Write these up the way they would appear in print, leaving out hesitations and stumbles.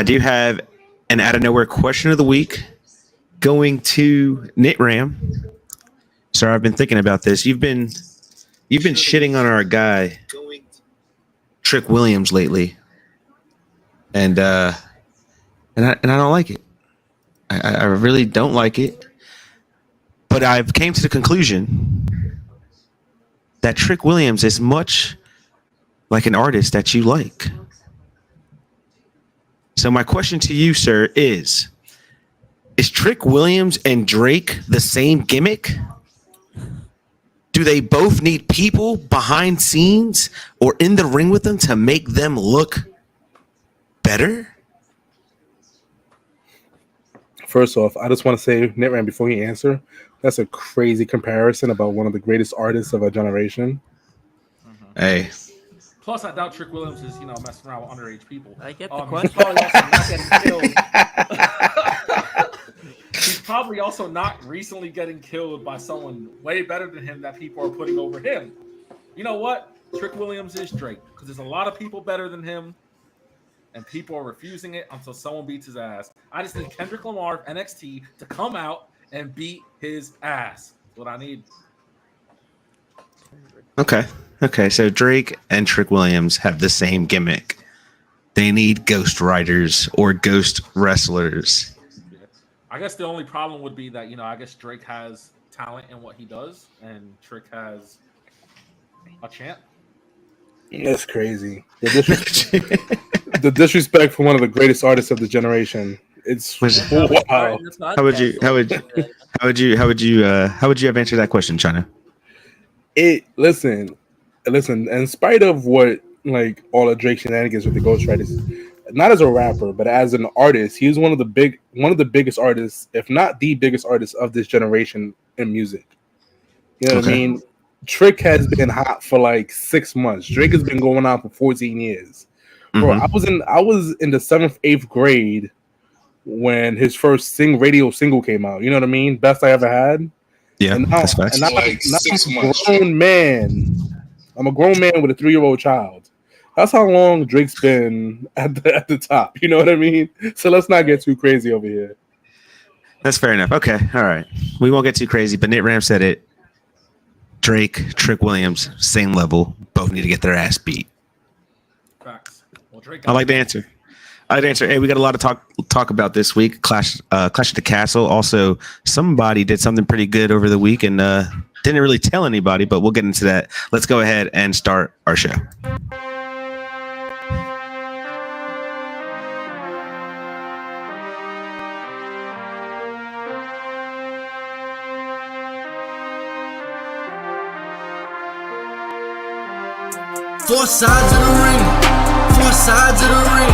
I do have an out of nowhere question of the week going to Nitram. Sir, I've been thinking about this. You've been shitting on our guy Trick Williams lately, and I don't like it. I really don't like it. But I've came to the conclusion that Trick Williams is much like an artist that you like. So my question to you, sir, is Trick Williams and Drake the same gimmick? Do they both need people behind scenes or in the ring with them to make them look better? First off, I just want to say, Nitram, before you answer, that's a crazy comparison about one of the greatest artists of our generation. Mm-hmm. Hey. Plus, I doubt Trick Williams is, messing around with underage people. I get the question. He's probably also not recently getting killed by someone way better than him that people are putting over him. You know what? Trick Williams is Drake because there's a lot of people better than him, and people are refusing it until someone beats his ass. I just need Kendrick Lamar of NXT to come out and beat his ass. That's what I need. Okay, so Drake and Trick Williams have the same gimmick. They need ghost writers or ghost wrestlers. I guess the only problem would be that, I guess Drake has talent in what he does, and Trick has a chant. That's crazy. The disrespect for one of the greatest artists of the generation. It's wow. How would you have answered that question, China? Listen. In spite of what all the Drake shenanigans with the ghostwriters, not as a rapper, but as an artist, he was one of the biggest artists, if not the biggest artist of this generation in music. You know what I mean? Trick has been hot for 6 months. Drake has been going on for 14 years. Bro, I was in the 7th, 8th grade when his first radio single came out. You know what I mean? Best I ever had. Yeah, that's facts. And I'm a grown man with a 3-year-old child. That's how long Drake's been at the top. You know what I mean? So let's not get too crazy over here. That's fair enough. Okay, all right. We won't get too crazy, but Nitram said it. Drake, Trick Williams, same level. Both need to get their ass beat. Facts. Well, Drake. I like the answer. Hey, we got a lot of talk about this week. Clash at the Castle. Also, somebody did something pretty good over the week and didn't really tell anybody, but we'll get into that. Let's go ahead and start our show. Four sides of the ring. Four sides of the ring.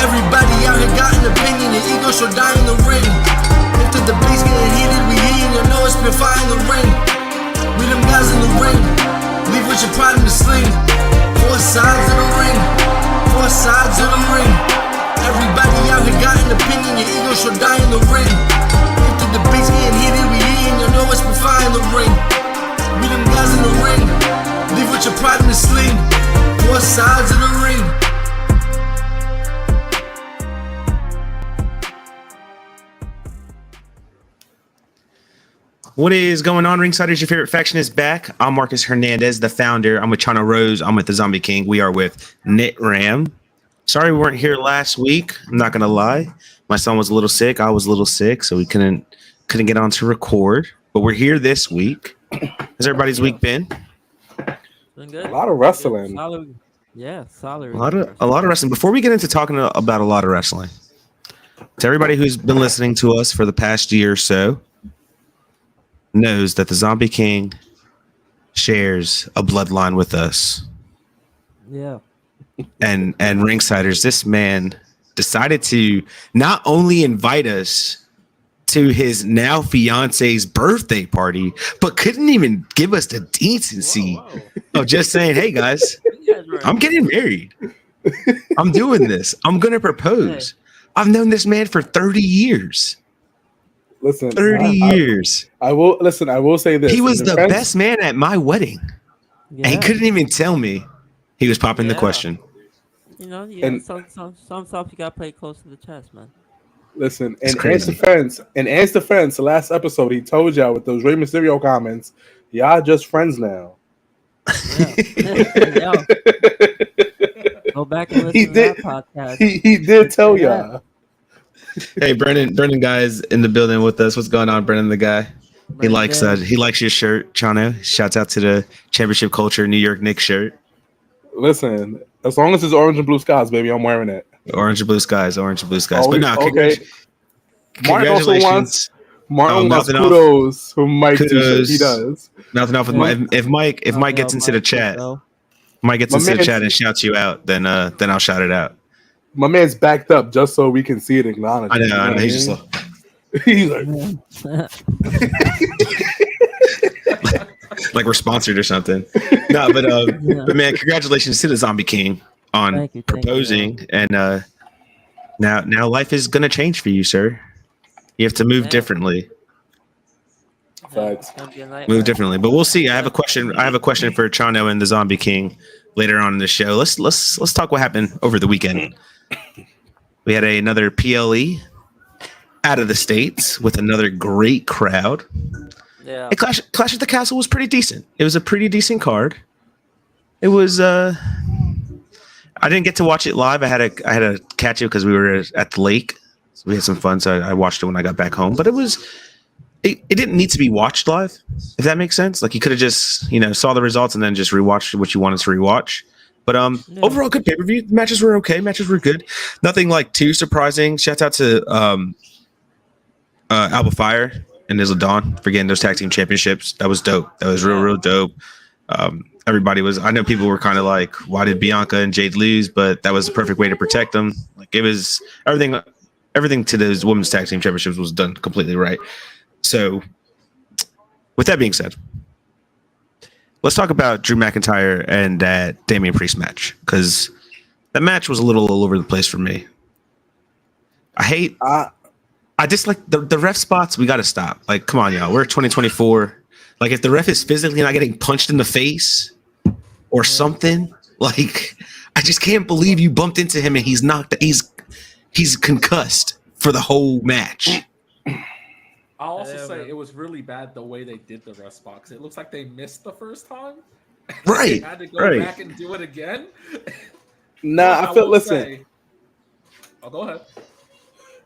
Everybody out here got an opinion, your ego shall die in the ring. If the debate's getting heated, we heating, you know it's been fire in the ring. We them guys in the ring, leave with your pride in the sling. Four sides of the ring, four sides of the ring. Everybody out here got an opinion, your ego shall die in the ring. If the debate's getting heated, we heating, you know it's been fire in the ring. We them guys in the ring, leave with your pride in the sling. Four sides of the ring. What is going on, Ringsiders? Your favorite faction is back. I'm Marcus Hernandez, the founder. I'm with Chana Rose. I'm with the Zombie King. We are with Nitram. Sorry we weren't here last week. I'm not gonna lie. My son was a little sick. I was a little sick, so we couldn't get on to record. But we're here this week. How's everybody's week been? Been good. A lot of wrestling. Solid. A lot of wrestling. Before we get into talking about a lot of wrestling, to everybody who's been listening to us for the past year or so, knows that the Zombie King shares a bloodline with us. Yeah. And Ringsiders, this man decided to not only invite us to his now fiance's birthday party, but couldn't even give us the decency of just saying, hey guys, I'm getting married. I'm doing this. I'm going to propose. I've known this man for 30 years. Listen, 30 years. I will say this. He was the best man at my wedding. Yeah. And he couldn't even tell me he was popping the question. You know, And- some stuff you gotta play close to the chest, man. Listen, It's in crazy. Ant's defense, the last episode he told y'all with those Rey Mysterio comments, y'all just friends now. Yeah. Yo, go back and listen He to did. that podcast. He did tell Yeah. y'all. Hey, Brennan guy's in the building with us. What's going on, Brennan the guy? He Brandon. likes your shirt, Chano. Shouts out to the Championship Culture New York Knicks shirt. Listen, as long as it's orange and blue skies, baby, I'm wearing it. Orange and blue skies. Oh, But no, okay. Martin also congratulations. wants Martin wants mouthing off. kudos from Mike t-shirt. Kudos. He does. Nothing off with Yeah. Mike. If Mike gets into the chat, Mike gets My into the man's- chat and shouts you out, then I'll shout it out. My man's backed up just so we can see it and acknowledge I it. know. what He's I just mean? He's like, like we're sponsored or something. No, but man, congratulations to the Zombie King on Thank you, proposing, and now life is gonna change for you, sir. You have to move Yeah. differently. Facts. Move differently. But we'll see. I have a question for Chano and the Zombie King later on in the show. Let's talk what happened over the weekend. We had another PLE out of the States with another great crowd. Yeah. And Clash at the Castle was pretty decent. It was a pretty decent card. It was I didn't get to watch it live. I had to catch it because we were at the lake. So we had some fun, so I watched it when I got back home. But it didn't need to be watched live, if that makes sense. Like you could have just, saw the results and then just rewatched what you wanted to rewatch. But overall good pay-per-view. The matches were okay. Matches were good. Nothing like too surprising. Shout out to Alba Fire and Isla Dawn for getting those tag team championships. That was dope. That was real dope. Everybody was, I know people were kind of like, why did Bianca and Jade lose? But that was the perfect way to protect them. Like it was everything to those women's tag team championships was done completely right. So with that being said, let's talk about Drew McIntyre and that Damian Priest match, because that match was a little all over the place for me. I dislike the ref spots. We got to stop. Like, come on, y'all. We're 2024. Like, if the ref is physically not getting punched in the face or something, like, I just can't believe you bumped into him and he's concussed for the whole match. I'll also say it was really bad the way they did the rest box. It looks like they missed the first time. Right. They had to go back and do it again. Nah, listen. Go ahead.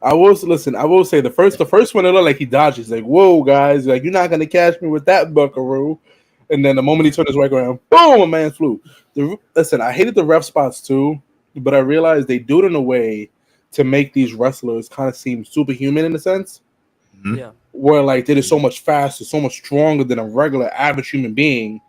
I will say the first one it looked like he dodged. He's like, "Whoa, guys! Like you're not gonna catch me with that, Buckaroo." And then the moment he turned his right around, boom, a man flew. Listen, I hated the ref spots too, but I realized they do it in a way to make these wrestlers kind of seem superhuman in a sense. Mm-hmm. Yeah. Where like they did so much faster, so much stronger than a regular average human being,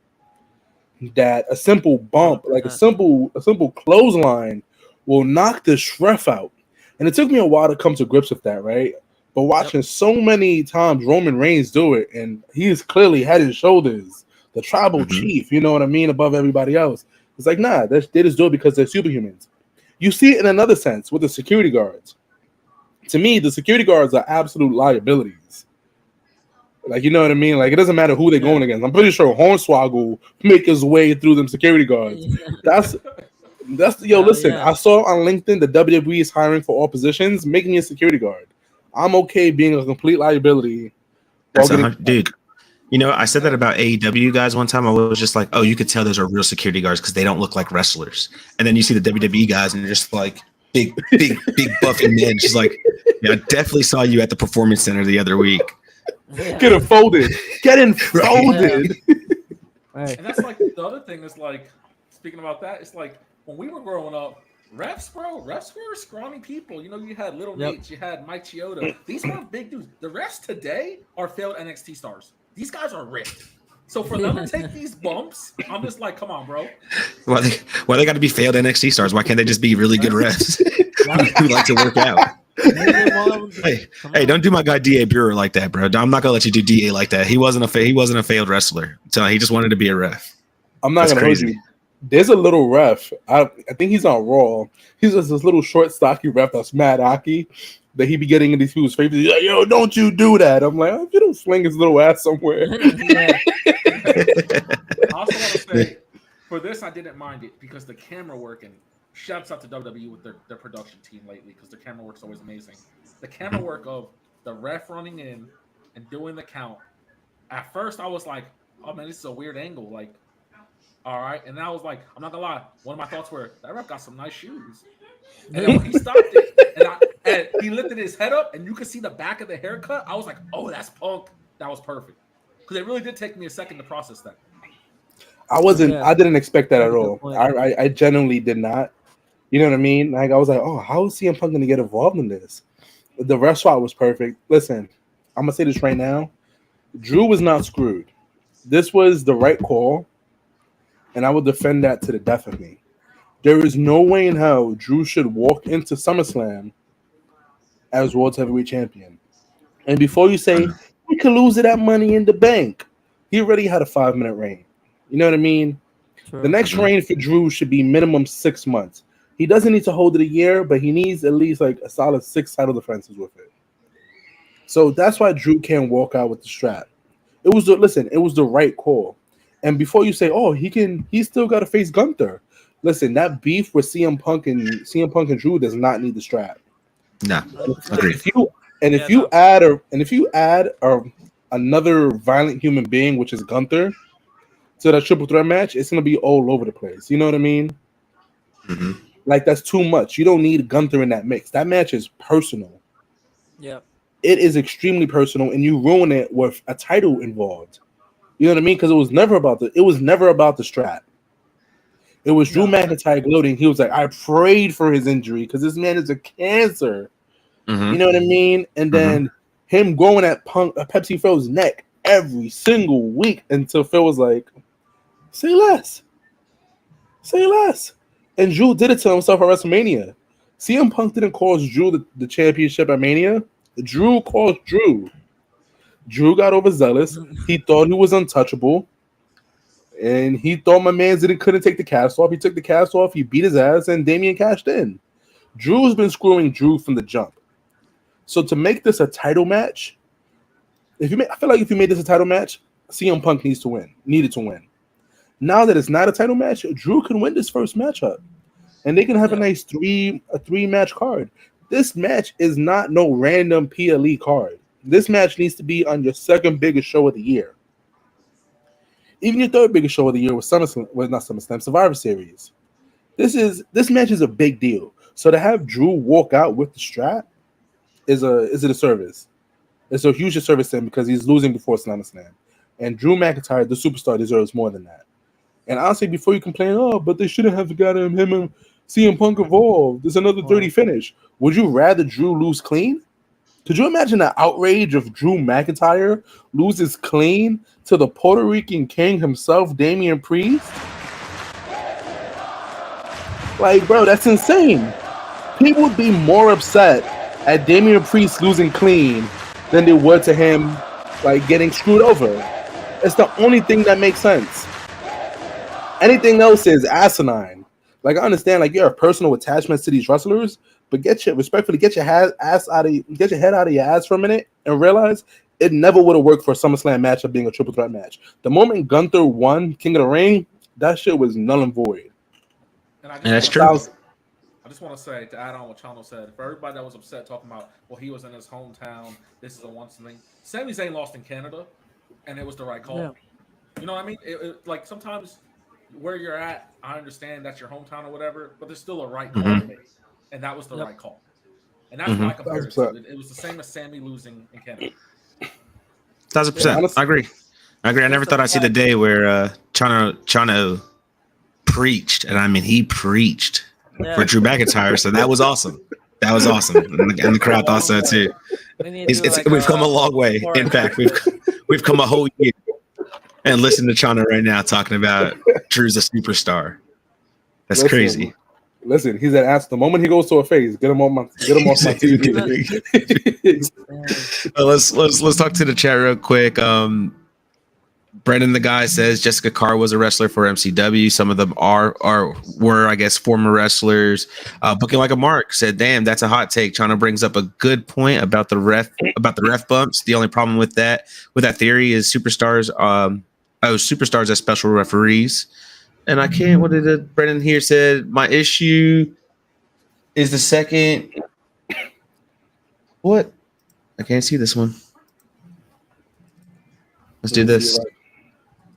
that a simple bump, like a simple clothesline, will knock this ref out. And it took me a while to come to grips with that, right? But watching so many times Roman Reigns do it, and he is clearly head and shoulders the tribal chief, you know what I mean, above everybody else. It's like, nah, they just do it because they're superhumans. You see it in another sense with the security guards. To me, the security guards are absolute liabilities. Like, you know what I mean? Like, it doesn't matter who they're going against. I'm pretty sure Hornswoggle make his way through them security guards. That's listen, I saw on LinkedIn the WWE is hiring for all positions. Make me a security guard. I'm okay being a complete liability. Dude, I said that about AEW guys one time. I was just like, oh, you could tell those are real security guards because they don't look like wrestlers. And then you see the WWE guys and they're just like big buffy men. Just like, I definitely saw you at the Performance Center the other week. Get it folded. Folded. Right. And that's like the other thing is like, speaking about that, it's like when we were growing up, refs were scrawny people. You had Little Nate, you had Mike Chioda. These weren't big dudes. The refs today are failed NXT stars. These guys are ripped. So for them to take these bumps, I'm just like, come on, bro. Why they got to be failed NXT stars? Why can't they just be really good refs who like to work out? Hey, don't do my guy DA Brewer like that, bro. I'm not gonna let you do DA like that. He wasn't a failed wrestler. So he just wanted to be a ref. I'm not gonna hold you. There's a little ref. I think he's on Raw. He's just this little short, stocky ref that's mad hockey that he be getting in these people's faces. He's like, yo, don't you do that? I'm like, if you don't sling his little ass somewhere. I also want to say, for this, I didn't mind it because the camera work and shouts out to WWE with their production team lately because their camera work's always amazing. The camera work of the ref running in and doing the count. At first, I was like, "Oh man, this is a weird angle." Like, all right, and then I was like, "I'm not gonna lie." One of my thoughts were, "That ref got some nice shoes." And then when he stopped it, and he lifted his head up, and you could see the back of the haircut, I was like, "Oh, that's Punk." That was perfect because it really did take me a second to process that. I didn't expect that at all. I genuinely did not. You know what I mean? Like I was like, "Oh, how is CM Punk gonna get involved in this?" The ref swap was perfect. Listen, I'm gonna say this right now. Drew was not screwed. This was the right call, and I will defend that to the death of me. There is no way in hell Drew should walk into SummerSlam as World Heavyweight Champion. And before you say, we could lose it at Money in the Bank, he already had a 5-minute reign. You know what I mean? True. The next reign for Drew should be minimum 6 months. He doesn't need to hold it a year, but he needs at least like a solid 6 title defenses with it. So that's why Drew can't walk out with the strap. It was the right call. And before you say, "Oh, he still got to face Gunther." Listen, that beef with CM Punk and Drew does not need the strap. No, agreed. If you add another violent human being, which is Gunther, to that triple threat match, it's gonna be all over the place. You know what I mean? Mm-hmm. Like that's too much. You don't need Gunther in that mix. That match is personal. Yeah. It is extremely personal, and you ruin it with a title involved. You know what I mean? Because it was never about the strap. It was Drew McIntyre gloating. He was like, "I prayed for his injury because this man is a cancer." Mm-hmm. You know what I mean? And then him going at Pepsi Phil's neck every single week until Phil was like, "Say less. Say less." And Drew did it to himself at WrestleMania. CM Punk didn't cost Drew the championship at Mania. Drew cost Drew. Drew got overzealous. He thought he was untouchable. And he thought my man couldn't take the cast off. He took the cast off. He beat his ass, and Damian cashed in. Drew's been screwing Drew from the jump. So to make this a title match, I feel like if you made this a title match, CM Punk needed to win. Now that it's not a title match, Drew can win this first matchup, and they can have a nice three-match card. This match is not no random PLE card. This match needs to be on your second biggest show of the year. Even your third biggest show of the year was Survivor Series. This match is a big deal. So to have Drew walk out with the strap is a disservice. It's a huge disservice to him because he's losing before SummerSlam. And Drew McIntyre, the superstar, deserves more than that. And honestly, before you complain, but they shouldn't have got him and CM Punk involved. There's another dirty finish. Would you rather Drew lose clean? Could you imagine the outrage of Drew McIntyre loses clean to the Puerto Rican king himself, Damian Priest? Like, bro, that's insane. People would be more upset at Damian Priest losing clean than they would to him, like, getting screwed over. It's the only thing that makes sense. Anything else is asinine. Like, I understand, like, you have personal attachments to these wrestlers, but get your head out of your ass for a minute and realize it never would have worked for a SummerSlam matchup being a triple threat match. The moment Gunther won King of the Ring, that shit was null and void. And that's true. I just want to say, to add on what Chano said, for everybody that was upset talking about, well, he was in his hometown, this is a once thing. Sami Zayn lost in Canada, and it was the right call. Yeah. You know what I mean? Like sometimes where you're at, I understand that's your hometown or whatever, but there's still a right call to make. And that was the right call. And that's my comparison. It was the same as Sami losing in Canada. 1,000%. I agree. I never thought I'd see the day where Chano preached, and I mean he preached for Drew McIntyre. So that was awesome. That was awesome, and the crowd thought so too. We've come a long way. In fact, we've come a whole year. And listen to Chano right now talking about Drew's a superstar. That's crazy. Listen, he's an ass. The moment he goes to a face, get him off my TV. Let's talk to the chat real quick. Brendan the guy says Jessica Carr was a wrestler for MCW. Some of them were I guess former wrestlers. Booking Like a Mark said, "Damn, that's a hot take." Chano brings up a good point about the ref bumps. The only problem with that theory is superstars as special referees. and I can't. What did Brennan here said? My issue is the second. What? I can't see this one. Let's do this.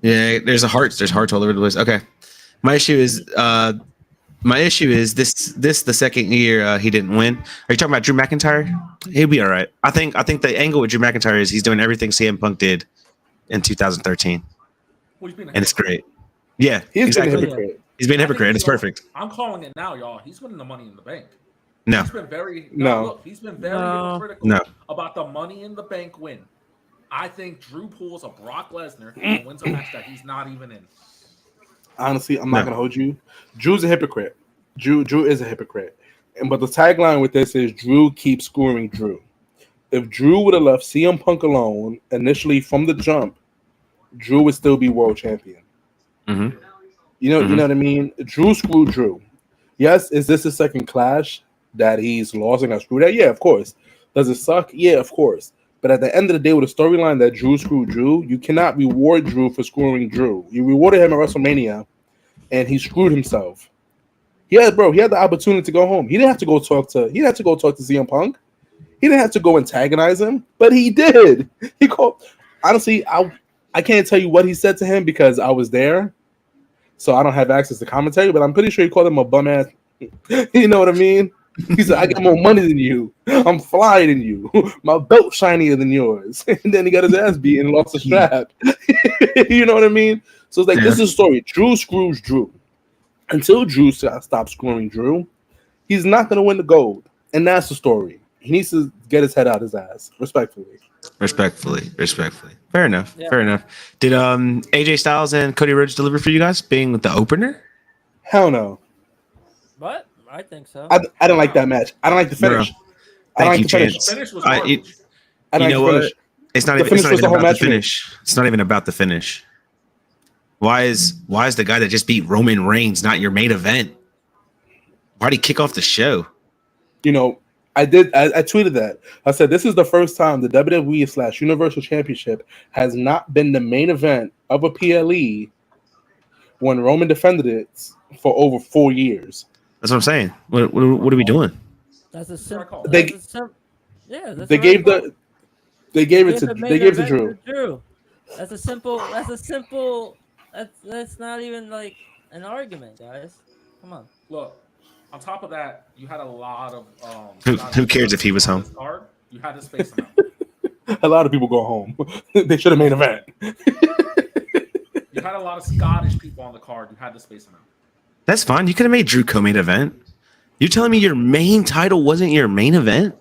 Yeah, there's hearts all over the place. Okay. My issue is this the second year he didn't win. Are you talking about Drew McIntyre? He'll be all right. I think the angle with Drew McIntyre is he's doing everything CM Punk did in 2013. And it's great. Yeah, He's been a hypocrite. He's been a hypocrite, and it's perfect. I'm calling it now, y'all. He's winning the Money in the Bank. No. He's been very hypocritical about the Money in the Bank win. I think Drew pulls a Brock Lesnar and wins a match that he's not even in. Honestly, I'm not gonna hold you. Drew's a hypocrite. Drew is a hypocrite. But the tagline with this is Drew keeps screwing Drew. If Drew would have left CM Punk alone initially from the jump, Drew would still be world champion. Mm-hmm. You know what I mean? Drew screwed Drew. Yes, is this a second clash that he's lost and got screwed at? Yeah, of course. Does it suck? Yeah, of course. But at the end of the day, with a storyline that Drew screwed Drew, you cannot reward Drew for screwing Drew. You rewarded him at WrestleMania, and he screwed himself. He had the opportunity to go home. He didn't have to go talk to CM Punk. He didn't have to go antagonize him, but he did. He called. Honestly, I can't tell you what he said to him because I was there, so I don't have access to commentary. But I'm pretty sure he called him a bum ass. You know what I mean? He said, I got more money than you. I'm flyer than you. My belt shinier than yours. And then he got his ass beat and lost the strap. You know what I mean? So it's like, this is a story. Drew screws Drew. Until Drew stops screwing Drew, he's not going to win the gold. And that's the story. He needs to get his head out his ass. Respectfully. Fair enough. Yeah. Fair enough. Did AJ Styles and Cody Rhodes deliver for you guys being the opener? Hell no. What? I think so. I didn't like that match. I don't like the finish. Bro, thank you, Chance. The finish was I you don't know like the what? finish. It's not even about the finish. It's not even about the finish. Why is the guy that just beat Roman Reigns not your main event? Why'd he kick off the show? You know, I tweeted that. I said this is the first time the WWE/Universal Championship has not been the main event of a PLE when Roman defended it for over 4 years. That's what I'm saying. What are we doing? That's a simple. They gave it to Drew. That's not even like an argument, guys. Come on. Look, on top of that, you had a lot of who cares if he was home? Card. You had to space him out. A lot of people go home. They should have made an event. You had a lot of Scottish people on the card. You had to space them out. That's fine. You could have made Drew co-main event. You're telling me your main title wasn't your main event?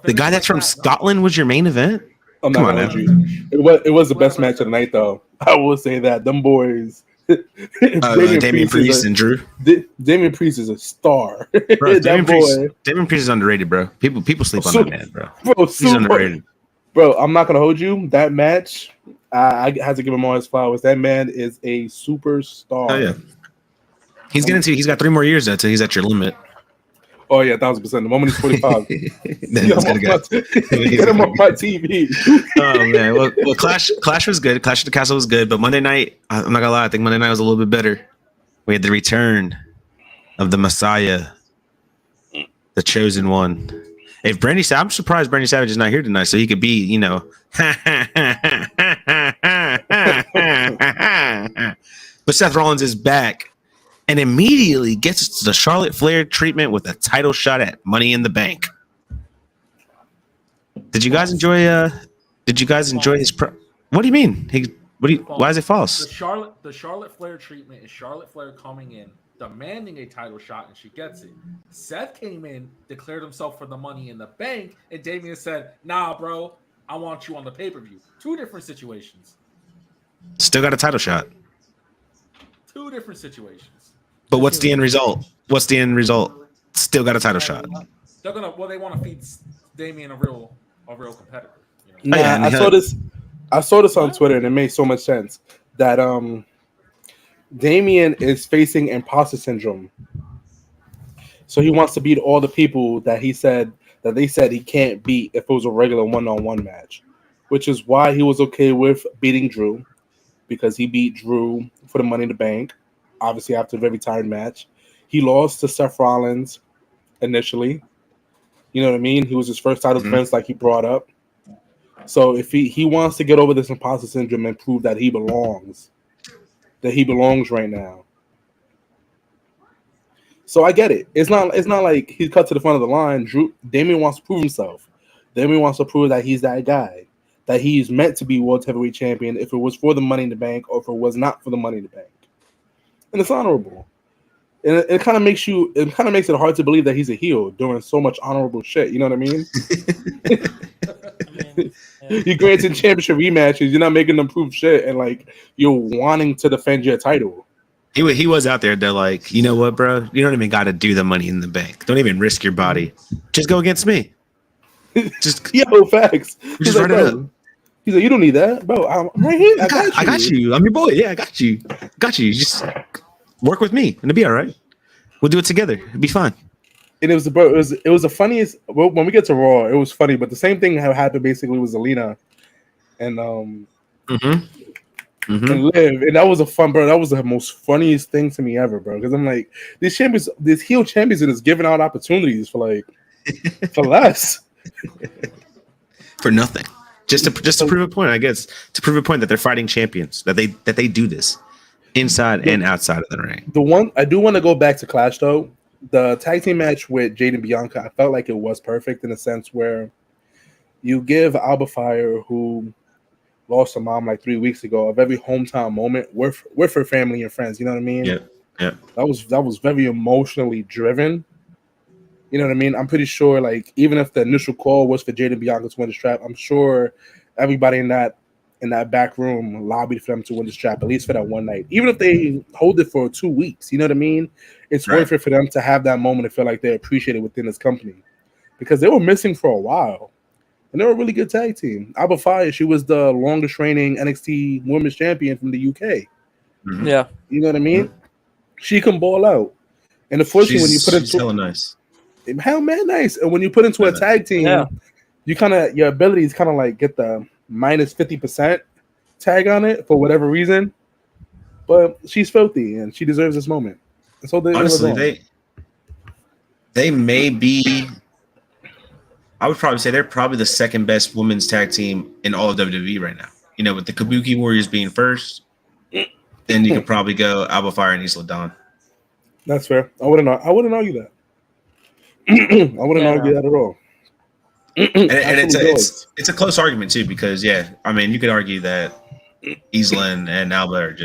The guy that's from Scotland was your main event? I'm not gonna lie. It was the best match of the night, though. I will say that. Them boys. Damian Priest and Drew. Damian Priest is a star. Bro, Damian Priest is underrated, bro. People sleep on that man, bro. He's underrated. Bro, I'm not gonna hold you. That match, I had to give him all his flowers. That man is a superstar. Oh yeah. He's got 3 more years though till he's at your limit. Oh yeah, 1,000%. The moment he's 45, then he's gonna go. Get him on my TV. Oh man, well, Clash was good. Clash of the Castle was good, but Monday night, I'm not gonna lie, I think Monday night was a little bit better. We had the return of the Messiah, the chosen one. I'm surprised Brandy Savage is not here tonight, so he could be, but Seth Rollins is back. And immediately gets the Charlotte Flair treatment with a title shot at Money in the Bank. Did you guys enjoy? His? What do you mean? Why is it false? The Charlotte Flair treatment is Charlotte Flair coming in, demanding a title shot, and she gets it. Seth came in, declared himself for the Money in the Bank, and Damian said, "Nah, bro, I want you on the pay-per-view." 2 different situations. Still got a title shot. 2 different situations. But what's the end result? Still got a title shot. They want to feed Damian a real competitor. Nah, I saw this on Twitter and it made so much sense that Damian is facing imposter syndrome. So he wants to beat all the people that they said he can't beat if it was a regular one-on-one match, which is why he was okay with beating Drew, because he beat Drew for the Money in the Bank. obviously after a very tired match. He lost to Seth Rollins initially. You know what I mean? He was his first title defense, like he brought up. So if he wants to get over this imposter syndrome and prove that he belongs right now. So I get it. It's not like he's cut to the front of the line. Damian wants to prove himself. Damian wants to prove that he's that guy, that he's meant to be World Heavyweight Champion if it was for the Money in the Bank or if it was not for the Money in the Bank. And it's honorable. And it kind of makes it hard to believe that he's a heel doing so much honorable shit. You know what I mean? You're granting championship rematches. You're not making them prove shit, and like you're wanting to defend your title. He was out there. They're like, you know what, bro? You don't even got to do the Money in the Bank. Don't even risk your body. Just go against me. Just facts. Just run it up. He's like, you don't need that, bro. I'm right here. I got you. I'm your boy. Yeah, I got you. Just work with me, and it'll be all right. We'll do it together. It'll be fine. And it was the funniest. Well, when we get to Raw, it was funny, but the same thing happened basically with Zelina and and Liv, and that was a fun, bro. That was the most funniest thing to me ever, bro. Because I'm like, these heel champions are just giving out opportunities for less, for nothing, just to prove a point. I guess to prove a point that they're fighting champions, that they do this inside and outside of the ring. The one I do want to go back to Clash though. The tag team match with Jade and Bianca, I felt like it was perfect in a sense where you give Alba Fire, who lost her mom like 3 weeks ago, a very hometown moment with her family and friends. You know what I mean? Yeah. That was very emotionally driven. You know what I mean? I'm pretty sure, like, even if the initial call was for Jade and Bianca to win the strap, I'm sure everybody in that back room lobbied for them to win the strap, at least for that one night. Even if they hold it for 2 weeks, you know what I mean? It's worth it for them to have that moment and feel like they're appreciated within this company. Because they were missing for a while. And they were a really good tag team. Alba Fire, she was the longest reigning NXT Women's Champion from the UK. Mm-hmm. Yeah. You know what I mean? She can ball out. And unfortunately, when you put she's hella nice. Hell man, nice. And when you put into a tag team, you your abilities kind of like get the minus 50% tag on it for whatever reason. But she's filthy and she deserves this moment. And so honestly, they may be. I would probably say they're probably the second best women's tag team in all of WWE right now. You know, with the Kabuki Warriors being first, then you could probably go Alba Fire and Isla Dawn. That's fair. I wouldn't argue that. I wouldn't argue that at all. and it's a close argument too, because I mean, you could argue that Isla and Alba are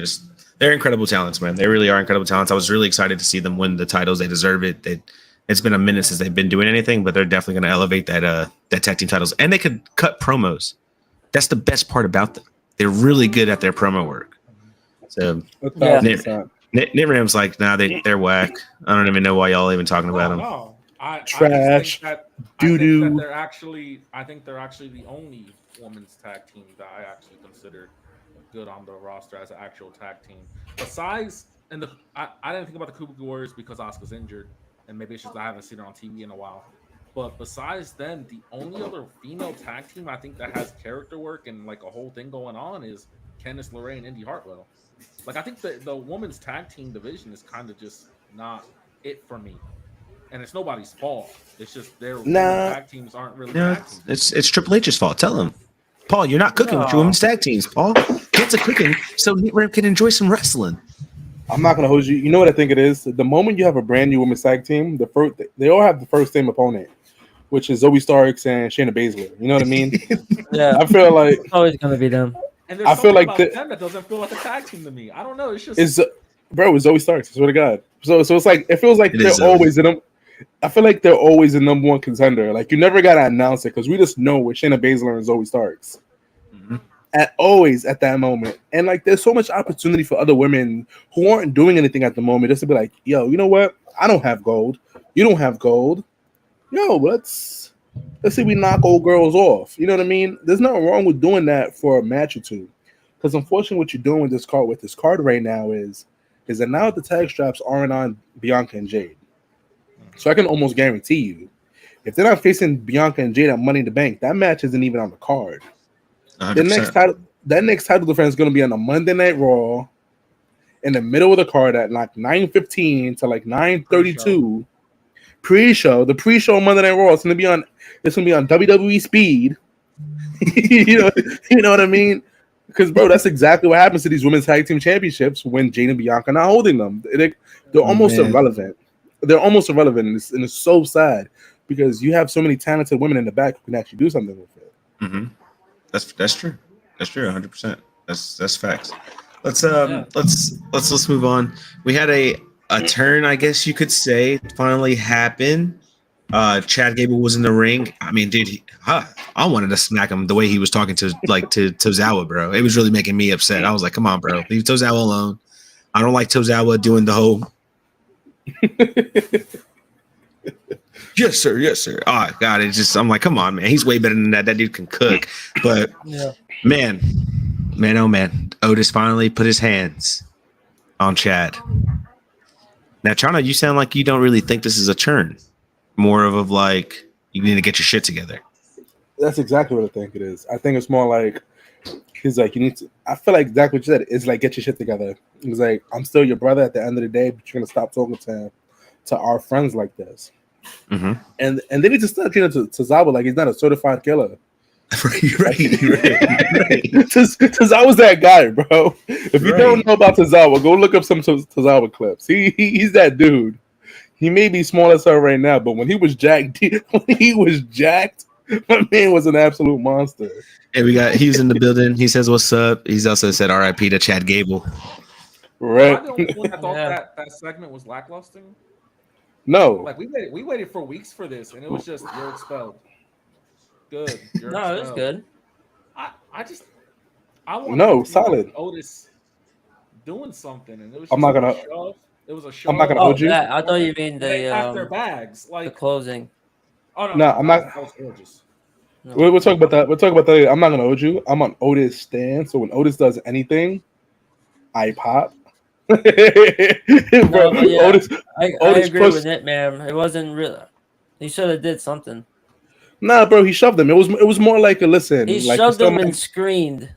they're incredible talents, man. They really are incredible talents. I was really excited to see them win the titles. They deserve it. It's been a minute since they've been doing anything, but they're definitely going to elevate that tag team titles. And they could cut promos. That's the best part about them. They're really good at their promo work. So Nick Ram's like, nah, they're whack. I don't even know why y'all even talking about them. No. Trash. Doo-doo. I think they're actually the only women's tag team that I actually consider good on the roster as an actual tag team. Besides, I didn't think about the Kabuki Warriors because Asuka's injured, and maybe it's just I haven't seen her on TV in a while. But besides them, the only other female tag team I think that has character work and like a whole thing going on is Candice LeRae and Indy Hartwell. Like I think the women's tag team division is kind of just not it for me. And it's nobody's fault. It's just their tag teams aren't really tag teams. It's Triple H's fault. Tell him. Paul, you're not cooking with your women's tag teams, Paul. Get to cooking so Nick Ram can enjoy some wrestling. I'm not gonna hold you. You know what I think it is? The moment you have a brand new women's tag team, they all have the first name opponent, which is Zoe Starks and Shayna Baszler. You know what I mean? Yeah. I feel like it's always gonna be them. And I feel like them that doesn't feel like a tag team to me. I don't know. It's just it's Zoe Starks. I swear to God. So it's like it feels like they're always in them. I feel like they're always the number one contender. Like you never gotta announce it because we just know with Shayna Baszler and Zoe Starks. Always at that moment. And like there's so much opportunity for other women who aren't doing anything at the moment just to be like, yo, you know what? I don't have gold. You don't have gold. Yo, let's see we knock old girls off. You know what I mean? There's nothing wrong with doing that for a match or two. Because unfortunately what you're doing with this card right now is that now the tag straps aren't on Bianca and Jade. So I can almost guarantee you, if they're not facing Bianca and Jade at Money in the Bank, that match isn't even on the card. 100%. That next title defense is going to be on a Monday Night Raw. in the middle of the card at like 9:15 to like 9:32 pre-show. The pre-show Monday Night Raw. It's gonna be on WWE Speed. you know what I mean? Because bro, that's exactly what happens to these women's tag team championships when Jane and Bianca not holding them. They're almost irrelevant. They're almost irrelevant, and it's so sad because you have so many talented women in the back who can actually do something with it. Mm-hmm. That's true. That's true. 100%. That's facts. Let's move on. We had a turn, I guess you could say, finally happen. Chad Gable was in the ring. I mean, dude, I wanted to smack him the way he was talking to Tozawa, bro. It was really making me upset. I was like, come on, bro, leave Tozawa alone. I don't like Tozawa doing the whole yes sir. Oh god, I'm like, come on, man, he's way better than that. That dude can cook. But man, oh man, Otis finally put his hands on Chad. Now, Chana, you sound like you don't really think this is a turn. More of like, you need to get your shit together. That's exactly what I think it is. I think it's more like, he's like, you need to, I feel like exactly what you said. It's like, get your shit together. He's like, I'm still your brother at the end of the day, but you're going to stop talking to our friends like this. Mm-hmm. And they need to start treating Tozawa like he's not a certified killer. right. Tozawa's that guy, bro. If you don't know about Tozawa, go look up some Tozawa clips. He's that dude. He may be small as her right now, but when he was jacked, my man was an absolute monster. And he's in the building. He says, "What's up?" He's also said, "R.I.P. to Chad Gable." Right. I thought that segment was lackluster. No. Like we waited for weeks for this, and it was just you're expelled. Good. No, it was good. I want solid. Otis doing something, and it was. I'm not gonna. Shove. It was a show. I'm not gonna hold you. I thought you mean they packed their bags, like the closing. Oh no, I'm not. That was gorgeous. No. We'll talk about that. We'll talk about that later. I'm not gonna hold you. I'm on Otis' stand, so when Otis does anything, I pop. No, yeah, Otis I agree with it, man. It wasn't real. He should have did something. Nah, bro, he shoved him. It was more like a listen. He like, shoved him and screamed.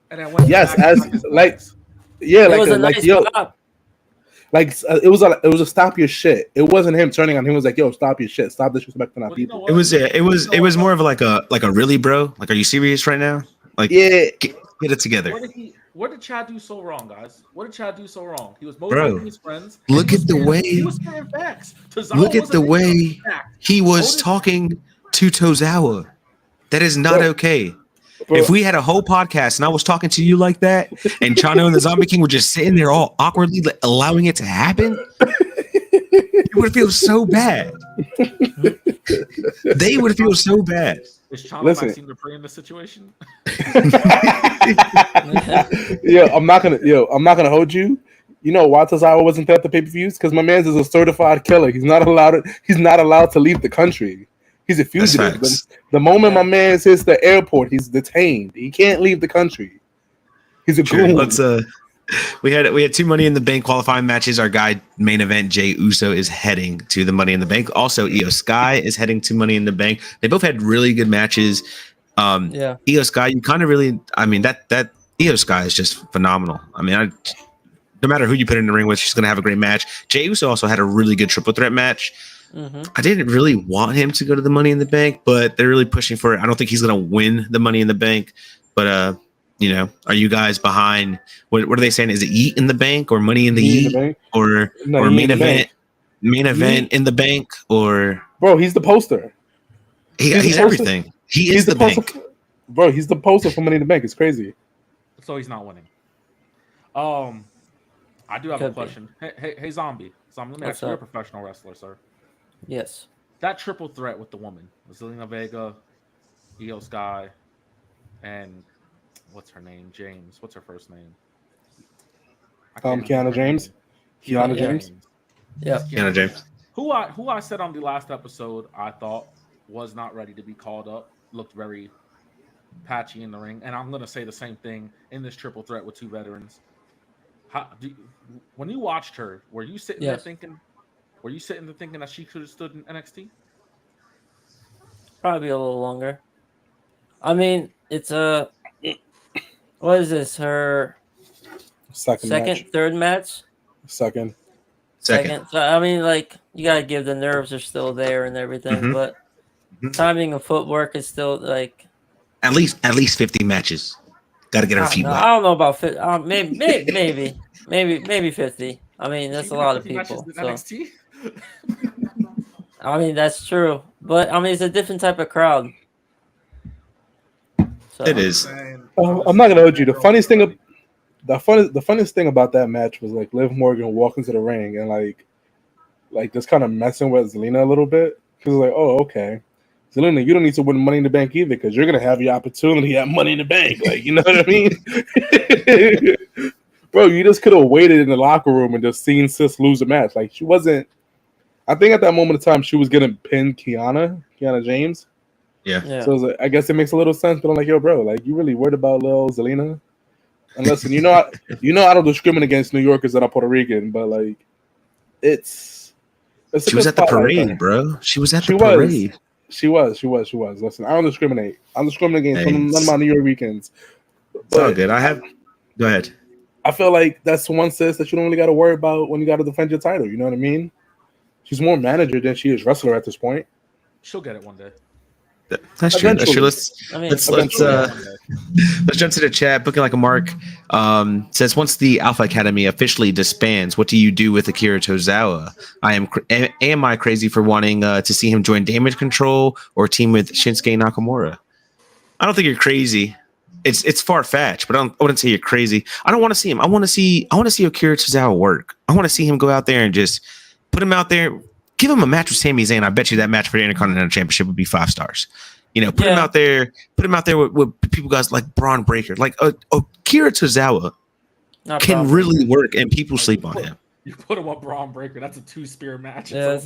And then yes, as like yeah, it like was a nice like yo. pop. Like it was a stop your shit. It wasn't him turning on him. He was like, "Yo, stop your shit. Stop disrespecting our people." It was more of like a really, bro. Like, are you serious right now? Like, yeah, get it together. What did Chad do so wrong, guys? What did Chad do so wrong? He was motivating his friends. Look at the way he was giving facts. Look at the way he was talking to Tozawa. That is not okay. Bro. If we had a whole podcast and I was talking to you like that, and Chano and the Zombie King were just sitting there all awkwardly allowing it to happen, it would feel so bad. They would feel so bad. Is Chano Maxine Dupree in this situation? I'm not gonna hold you. You know why Tozawa wasn't there at the pay-per-views? Because my man's is a certified killer. He's not allowed to leave the country. He's a fugitive. The moment my man hits the airport, he's detained. He can't leave the country. He's a goon. Let's we had 2 Money in the Bank qualifying matches. Our guy main event Jey Uso is heading to the Money in the Bank. Also, Io Sky is heading to Money in the Bank. They both had really good matches. Io Sky, you kind of really, I mean, that Io Sky is just phenomenal. I mean, no matter who you put in the ring with, she's gonna have a great match. Jey Uso also had a really good triple threat match. Mm-hmm. I didn't really want him to go to the Money in the Bank, but they're really pushing for it. I don't think he's going to win the Money in the Bank, but are you guys behind? What are they saying? Is it Eat in the Bank or Money in the Eat or main event? Main event in the bank or bro? He's the poster. He's everything. He's the bank, bro. He's the poster for Money in the Bank. It's crazy. So he's not winning. I do have a question. Hey, Zombie. Let me ask you. You're a professional wrestler, sir. Yes. That triple threat with the woman, Zelina Vega, Io Sky, and what's her name? James. What's her first name? Kiana James. Kiana James. Yeah. Kiana James. Who I said on the last episode I thought was not ready to be called up, looked very patchy in the ring, and I'm gonna say the same thing in this triple threat with 2 veterans. When you watched her, were you sitting there thinking? Were you sitting there thinking that she could have stood in NXT? Probably a little longer. I mean, it's what is this? Her Second, third match. Second. So I mean, like, you gotta give the nerves are still there and everything, but timing and footwork is still like at least 50 matches. Got to get her feet I wet. don't know about 50. Maybe 50. I mean, that's a lot of people. So. NXT? I mean, that's true, but I mean, it's a different type of crowd. So. It is. I'm not gonna hold you. The funniest thing about that match was like Liv Morgan walking to the ring and like just kind of messing with Zelina a little bit. Because like, oh, okay, Zelina, you don't need to win Money in the Bank either because you're gonna have your opportunity at Money in the Bank. Like, you know what I mean? Bro, you just could have waited in the locker room and just seen Sis lose a match. Like, she wasn't. I think at that moment of time she was gonna pin Kiana James. Yeah. So like, I guess it makes a little sense, but I'm like, yo, bro, like, you really worried about little Zelina? And listen, I don't discriminate against New Yorkers that are Puerto Rican, but like, it's she was at the parade, bro. She was at the parade. She was. Listen, I don't discriminate. I don't discriminate against none of my New Yorkers. It's all good. Go ahead. I feel like that's one sis that you don't really got to worry about when you got to defend your title. You know what I mean? She's more manager than she is wrestler at this point. She'll get it one day. That's true. That's true. Let's jump to the chat. Booking like a Mark says, once the Alpha Academy officially disbands, what do you do with Akira Tozawa? Am I crazy for wanting to see him join Damage Control or team with Shinsuke Nakamura? I don't think you're crazy. It's far fetched, but I wouldn't say you're crazy. I don't want to see him. I want to see Akira Tozawa work. I want to see him go out there and just put him out there. Give him a match with Sami Zayn. I bet you that match for the Intercontinental Championship would be 5 stars. You know, put him out there with people guys like Bron Breakker. Like Akira Tozawa can really work, and people sleep on him. You put him on Bron Breakker. That's a 2-spear match. Yeah,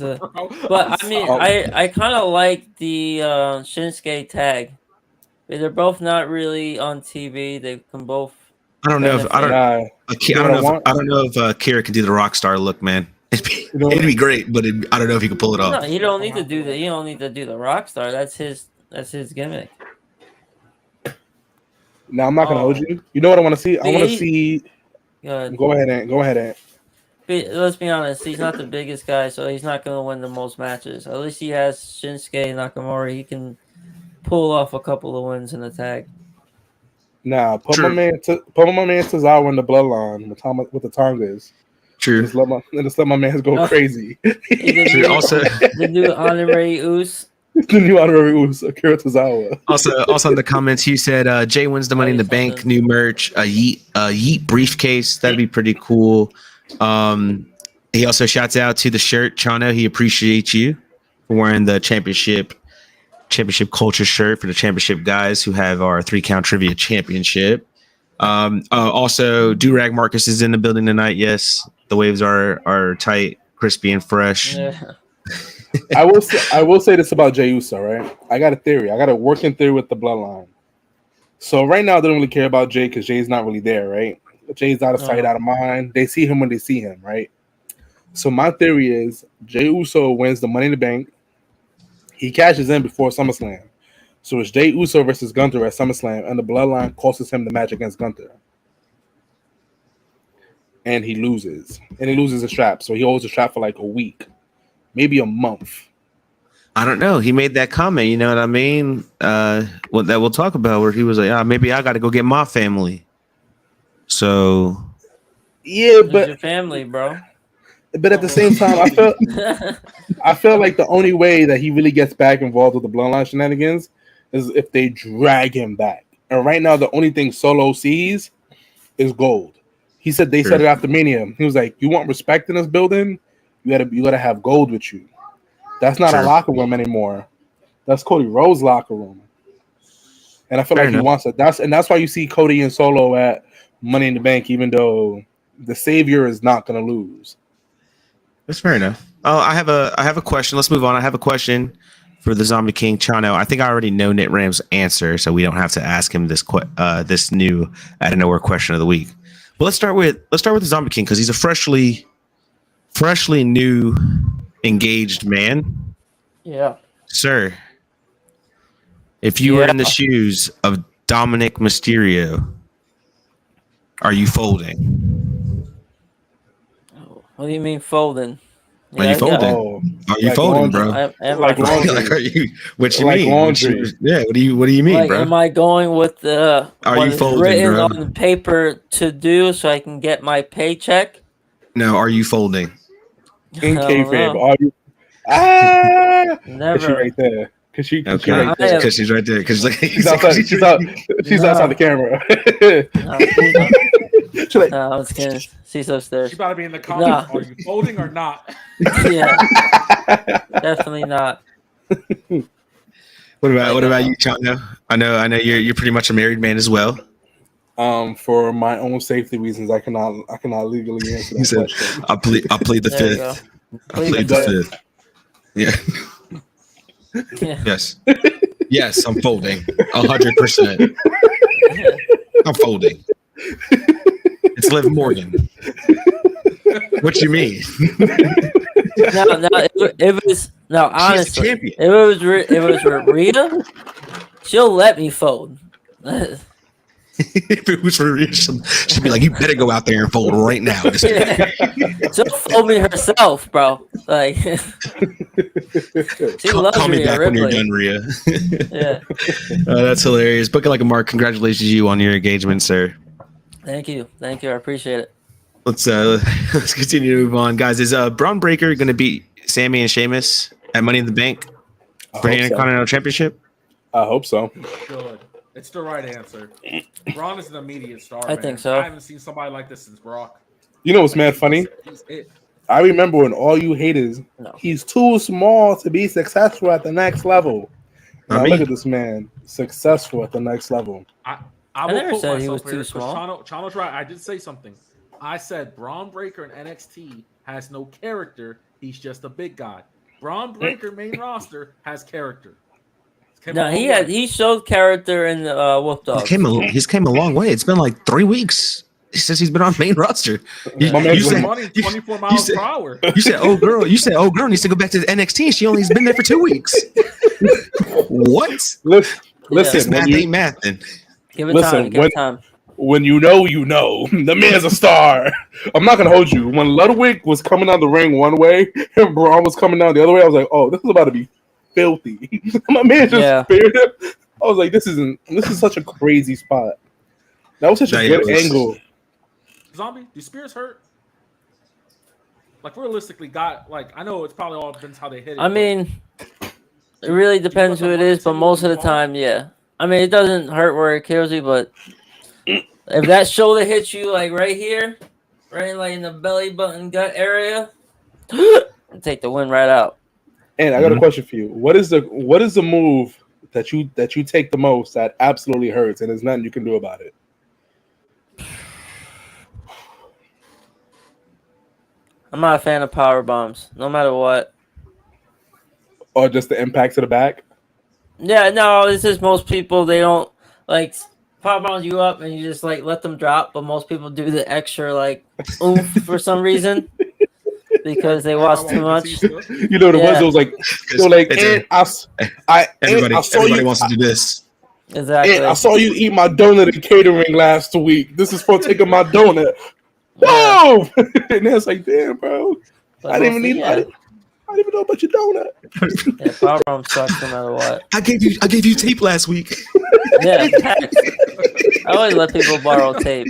but I mean, I kind of like the Shinsuke tag. They're both not really on TV. They can both. I don't know if Akira can do the rock star look, man. It'd be great, but I don't know if he can pull it off. No, you don't need to do that. You don't need to do the rock star. That's his gimmick. Now I'm not gonna hold you. You know what I want to see? I want to see. Go ahead, Ant. Let's be honest. He's not the biggest guy, so he's not gonna win the most matches. At least he has Shinsuke Nakamura. He can pull off a couple of wins in the tag. Nah, put my man Tozawa in the bloodline with the Tongas. True. Just let my man go crazy. Also, the new honorary Uso. The new honorary Uso, Akira Tozawa. Also in the comments, he said Jay wins the Money in the Bank, new merch, a Yeet briefcase. That'd be pretty cool. He also shouts out to the shirt, Chano. He appreciates you for wearing the championship culture shirt for the championship guys who have our 3-count trivia championship. Also, Durag Marcus is in the building tonight. Yes, the waves are tight, crispy, and fresh. Yeah. I will say this about Jey Uso, right? I got a theory. I got a working theory with the bloodline. So right now they don't really care about Jey because Jay's not really there, right? Jay's out of sight, out of mind. They see him when they see him, right? So my theory is Jey Uso wins the Money in the Bank. He cashes in before SummerSlam. So it's Jey Uso versus Gunther at SummerSlam, and the bloodline costs him the match against Gunther. And he loses. And he loses the strap. So he holds the strap for like a week, maybe a month. I don't know. He made that comment, you know what I mean? That we'll talk about, where he was like, maybe I got to go get my family. So. Yeah, but. Your family, bro. But at the same time, I feel like the only way that he really gets back involved with the bloodline shenanigans is if they drag him back. And right now, the only thing Solo sees is gold. He said they said it after Mania. He was like, "You want respect in this building? You gotta have gold with you." That's not a locker room anymore. That's Cody Rhodes' locker room. And I feel like he wants it. That's why you see Cody and Solo at Money in the Bank, even though the Savior is not gonna lose. That's fair enough. Oh, I have a question. Let's move on. I have a question for the Zombie King, Chano. I think I already know Knit Ram's answer, so we don't have to ask him this new out of nowhere question of the week. But let's start with the Zombie King because he's a freshly new engaged man. Yeah. Sir, if you were in the shoes of Dominic Mysterio, are you folding? What do you mean folding? Are you folding? Oh, Are you like folding, laundry. bro? Am Like I laundry. Like, are you? What you Like mean? laundry. What do you mean, like, bro? am I going with the Are what you is folding, written bro? on the paper to do so I can get my paycheck? No, are you folding? In I don't kayfabe, know. are you? Ah, Never. Cause she right there. Cause she Okay, right there. because she's right there. Because She's outside. She's out. She's No. outside the camera. No, she's not. She's like, No, I was kidding. She's upstairs. She better be in the comments. Nah. Are you folding or not? Yeah, definitely not. What about you, Chano? I know you're pretty much a married man as well. for my own safety reasons, I cannot legally answer He that said, question. "I plead the There you fifth. go. I plead the fifth." Yeah. Yeah. Yes. Yes, I'm folding. 100%. I'm folding. It's Liv Morgan. What you mean? No, it was no. She's the Honestly, champion. if it was Rhea, she'll let me fold. If it was for real, she'd be like, "You better go out there and fold right now." She'll fold me herself, bro. Like she loves Call me Rhea back when you're Ripley. done, Rhea. Yeah. That's hilarious. But like a Mark, congratulations to you on your engagement, sir. Thank you. I appreciate it. Let's continue to move on, guys. Is Bron Breakker going to beat Sami and Sheamus at Money in the Bank for the Intercontinental Championship? I hope so. Good. It's the right answer. Braun is an immediate star. I think so. I haven't seen somebody like this since Brock. You know what's mad funny? He's it. I remember when all you haters, No. he's too small to be successful at the next level. I Now mean- look at this man, successful at the next level. I I will never put said he myself was here, too 'cause small. Chano's right. I did say something. I said Braun Breaker in NXT has no character. He's just a big guy. Braun Breaker main roster has character. No, he showed character in Wolf Dog. He's came a long way. It's been like 3 weeks since he's been on main roster. You, My man's you said, money 24 miles said- per hour. you said, "Oh girl," needs to go back to the NXT. And she only's been there for 2 weeks. What? Listen, This listen, math when you, ain't mathing. Give it Listen, time. Give it time. when you know, you know. The man's a star. I'm not gonna hold you. When Ludwig was coming down the ring one way and Braun was coming down the other way, I was like, "Oh, this is about to be filthy." My man just speared him. I was like, "This is such a crazy spot." That was such a good angle. Zombie, do spears hurt? Like realistically, I know it's probably all depends how they hit it. I mean, it really depends who it is, but most of the time, yeah. I mean, it doesn't hurt where it kills you, but if that shoulder hits you like right here, right like in the belly button gut area, take the win right out. And I got a question for you. What is the move that you take the most that absolutely hurts and there's nothing you can do about it? I'm not a fan of power bombs, no matter what. Or just the impact to the back? Yeah, no, it's just most people, they don't like power bombs you up and you just like let them drop, but most people do the extra like oomph for some reason because they watch too much. You know, it was like, everybody wants to do this. Exactly. I saw you eat my donut in catering last week. This is for taking my donut. Whoa! And it's like, damn, bro. But I didn't even mostly, I didn't even know about your donut. Yeah, power bomb sucks no matter what. I gave you tape last week. Yeah, facts. I always let people borrow tape.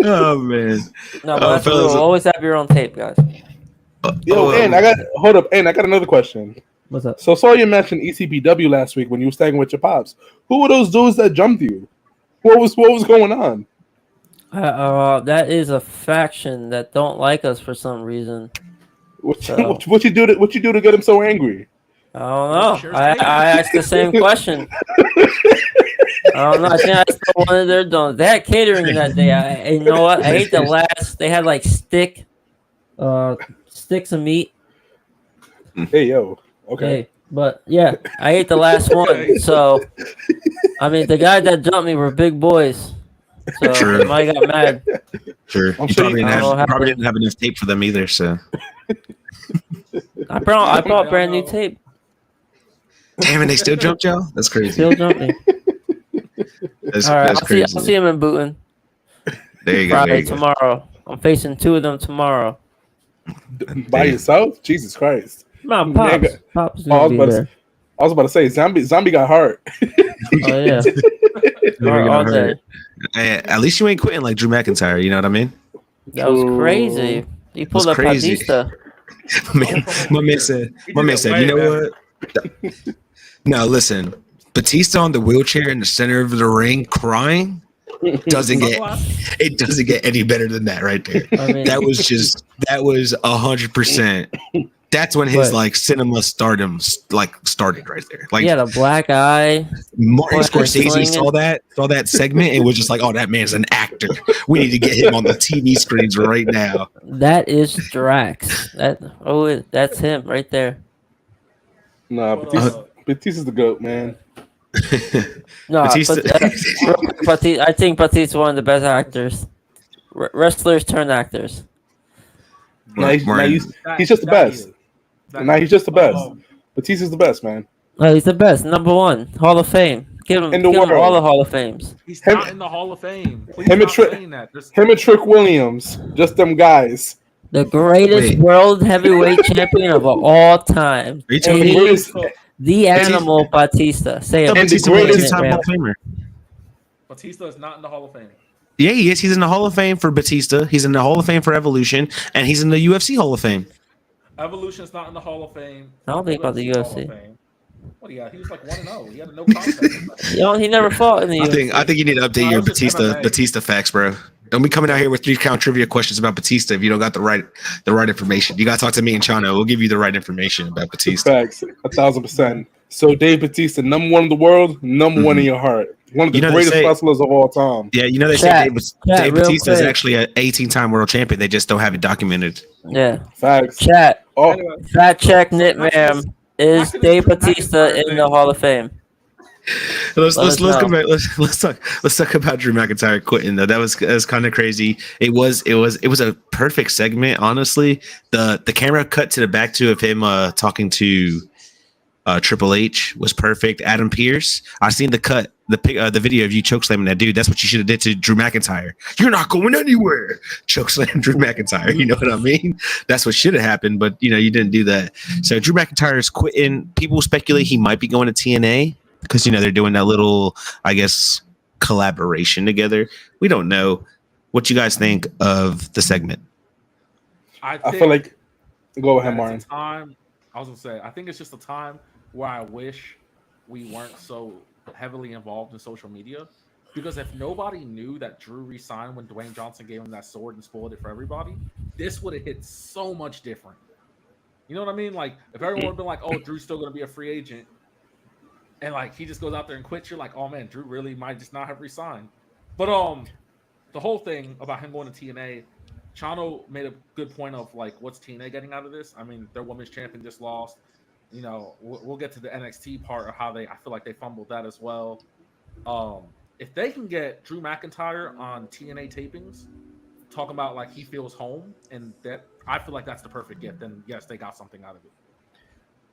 Oh man. No, but that's the rule. Always have your own tape, guys. And I got another question. What's up? So I saw you mention ECPW last week when you were staying with your pops. Who were those dudes that jumped you? What was going on? That is a faction that don't like us for some reason. What you do to get him so angry? I don't know. I asked the same question. I don't know. I think I saw one of their donuts. They had catering that day. You know what? I ate the last. They had like sticks of meat. Hey yo. Okay. Hey, but yeah, I ate the last one. So, I mean, the guys that jumped me were big boys. So Sure. I got mad. Sure. You probably didn't have enough tape for them either, so. I brought brand new tape. Damn, and they still jumped y'all? That's crazy. Still jumping. That's All right, crazy. I'll see him in Booton There you go. Friday There you go. tomorrow. I'm facing 2 of them tomorrow. By yourself? Jesus Christ. No, Pops. Pops is I gonna be there. was about to say, Zombie got hurt. Oh yeah. all day. Hey, at least you ain't quitting like Drew McIntyre. You know what I mean? That was crazy. He pulled up crazy. Batista. my man said, you know what? No, listen. Batista on the wheelchair in the center of the ring crying doesn't get any better than that right there. I mean, that was 100%. That's when his cinema stardom started right there. Like he had a black eye. Martin Scorsese saw that segment and was just like, "Oh, that man's an actor. We need to get him on the TV screens right now." That is Drax. That's him right there. Nah, Batista's the GOAT, man. No, Batista. I think Batista's one of the best actors. Wrestlers turned actors. He's just the best. He's just the best. Batista's the best, man. No, he's the best. Number 1. Hall of Fame. Give him all the Hall of Fames. He's not in the Hall of Fame. Him and Trick Williams. Just them guys. The greatest world heavyweight champion of all time. The animal Batista. Say it. Batista is not in the Hall of Fame. Yeah, he is. He's in the Hall of Fame for Batista. He's in the Hall of Fame for Evolution, and he's in the UFC Hall of Fame. Evolution's not in the Hall of Fame. I don't think about the UFC. What do you got? He was like 1-0. He had a no contest. He never fought in the UFC. I think you need to update your Batista facts, bro. Don't be coming out here with 3-count trivia questions about Batista if you don't got the right information. You got to talk to me and Chano. We'll give you the right information about Batista. Facts, 1,000%. So Dave Batista, number 1 in the world, number 1 in your heart. One of the greatest wrestlers of all time. Yeah, they say Dave Batista is actually an 18-time world champion. They just don't have it documented. Yeah. Facts. Chat. Fact check, Nitram. Is Dave Batista in the Hall of Fame? Let's come back. Let's talk about Drew McIntyre quitting though. That was kind of crazy. It was a perfect segment. Honestly, the camera cut to the back of him talking to Triple H was perfect. Adam Pearce. I seen the video of you chokeslamming that dude. That's what you should have did to Drew McIntyre. You're not going anywhere. Chokeslam Drew McIntyre. You know what I mean? That's what should have happened, but you didn't do that. So Drew McIntyre is quitting. People speculate he might be going to TNA because they're doing that little, I guess, collaboration together. We don't know. What you guys think of the segment? I feel like go ahead, Martin. I was gonna say, I think it's just a time where I wish we weren't so heavily involved in social media, because if nobody knew that Drew resigned when Dwayne Johnson gave him that sword and spoiled it for everybody, this would have hit so much different. You know what I mean? Like if everyone would have been like, "Oh, Drew's still gonna be a free agent," and he just goes out there and quits, you're like, "Oh man, Drew really might just not have resigned." But the whole thing about him going to TNA. Chano made a good point of what's TNA getting out of this? I mean, their women's champion just lost. We'll get to the NXT part of how I feel like they fumbled that as well. If they can get Drew McIntyre on TNA tapings, talking about he feels home, and that I feel like that's the perfect gift. Then yes, they got something out of it.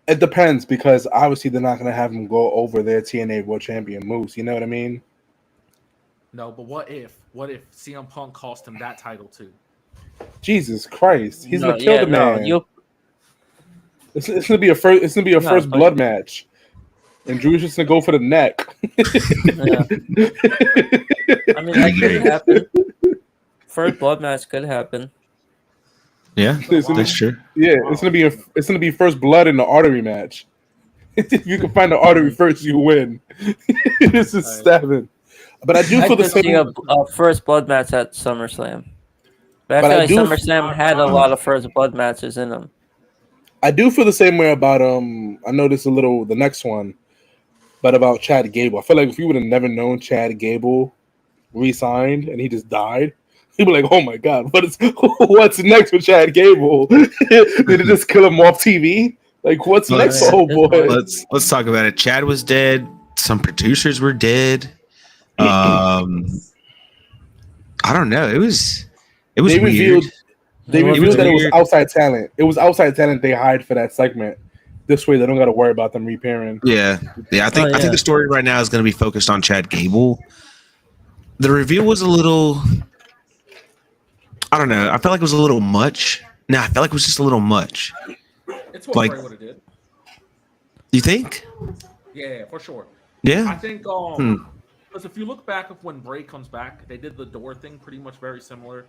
It depends because obviously they're not going to have him go over their TNA World Champion moves. You know what I mean? No, but what if CM Punk cost him that title too? Jesus Christ, he's gonna kill the man. It's gonna be a first blood match, and Drew's just gonna go for the neck. I mean, that could happen. First blood match could happen. Yeah, that's true. Yeah, it's gonna be first blood in the artery match. If you can find the artery first, you win. This is stabbing. But I do feel the same. A first blood match at SummerSlam. But I feel like SummerSlam had a lot of first blood matches in them. I do feel the same way about I know this the next one, but about Chad Gable. I feel like if we would have never known Chad Gable re-signed and he just died, he'd be like, "Oh my God, what's next with Chad Gable? Did it just kill him off TV? What's next, oh boy?" Let's talk about it. Chad was dead. Some producers were dead. I don't know. It was weird. They revealed that it was outside talent. It was outside talent they hired for that segment. This way, they don't got to worry about them repairing. Yeah. I think the story right now is going to be focused on Chad Gable. The reveal was a little. I don't know. I felt like it was a little much. No, I felt like it was just a little much. It's what Like- Bray would have did. You think? Yeah, for sure. I Yeah. think because if you look back of when Bray comes back, they did the door thing pretty much very similar.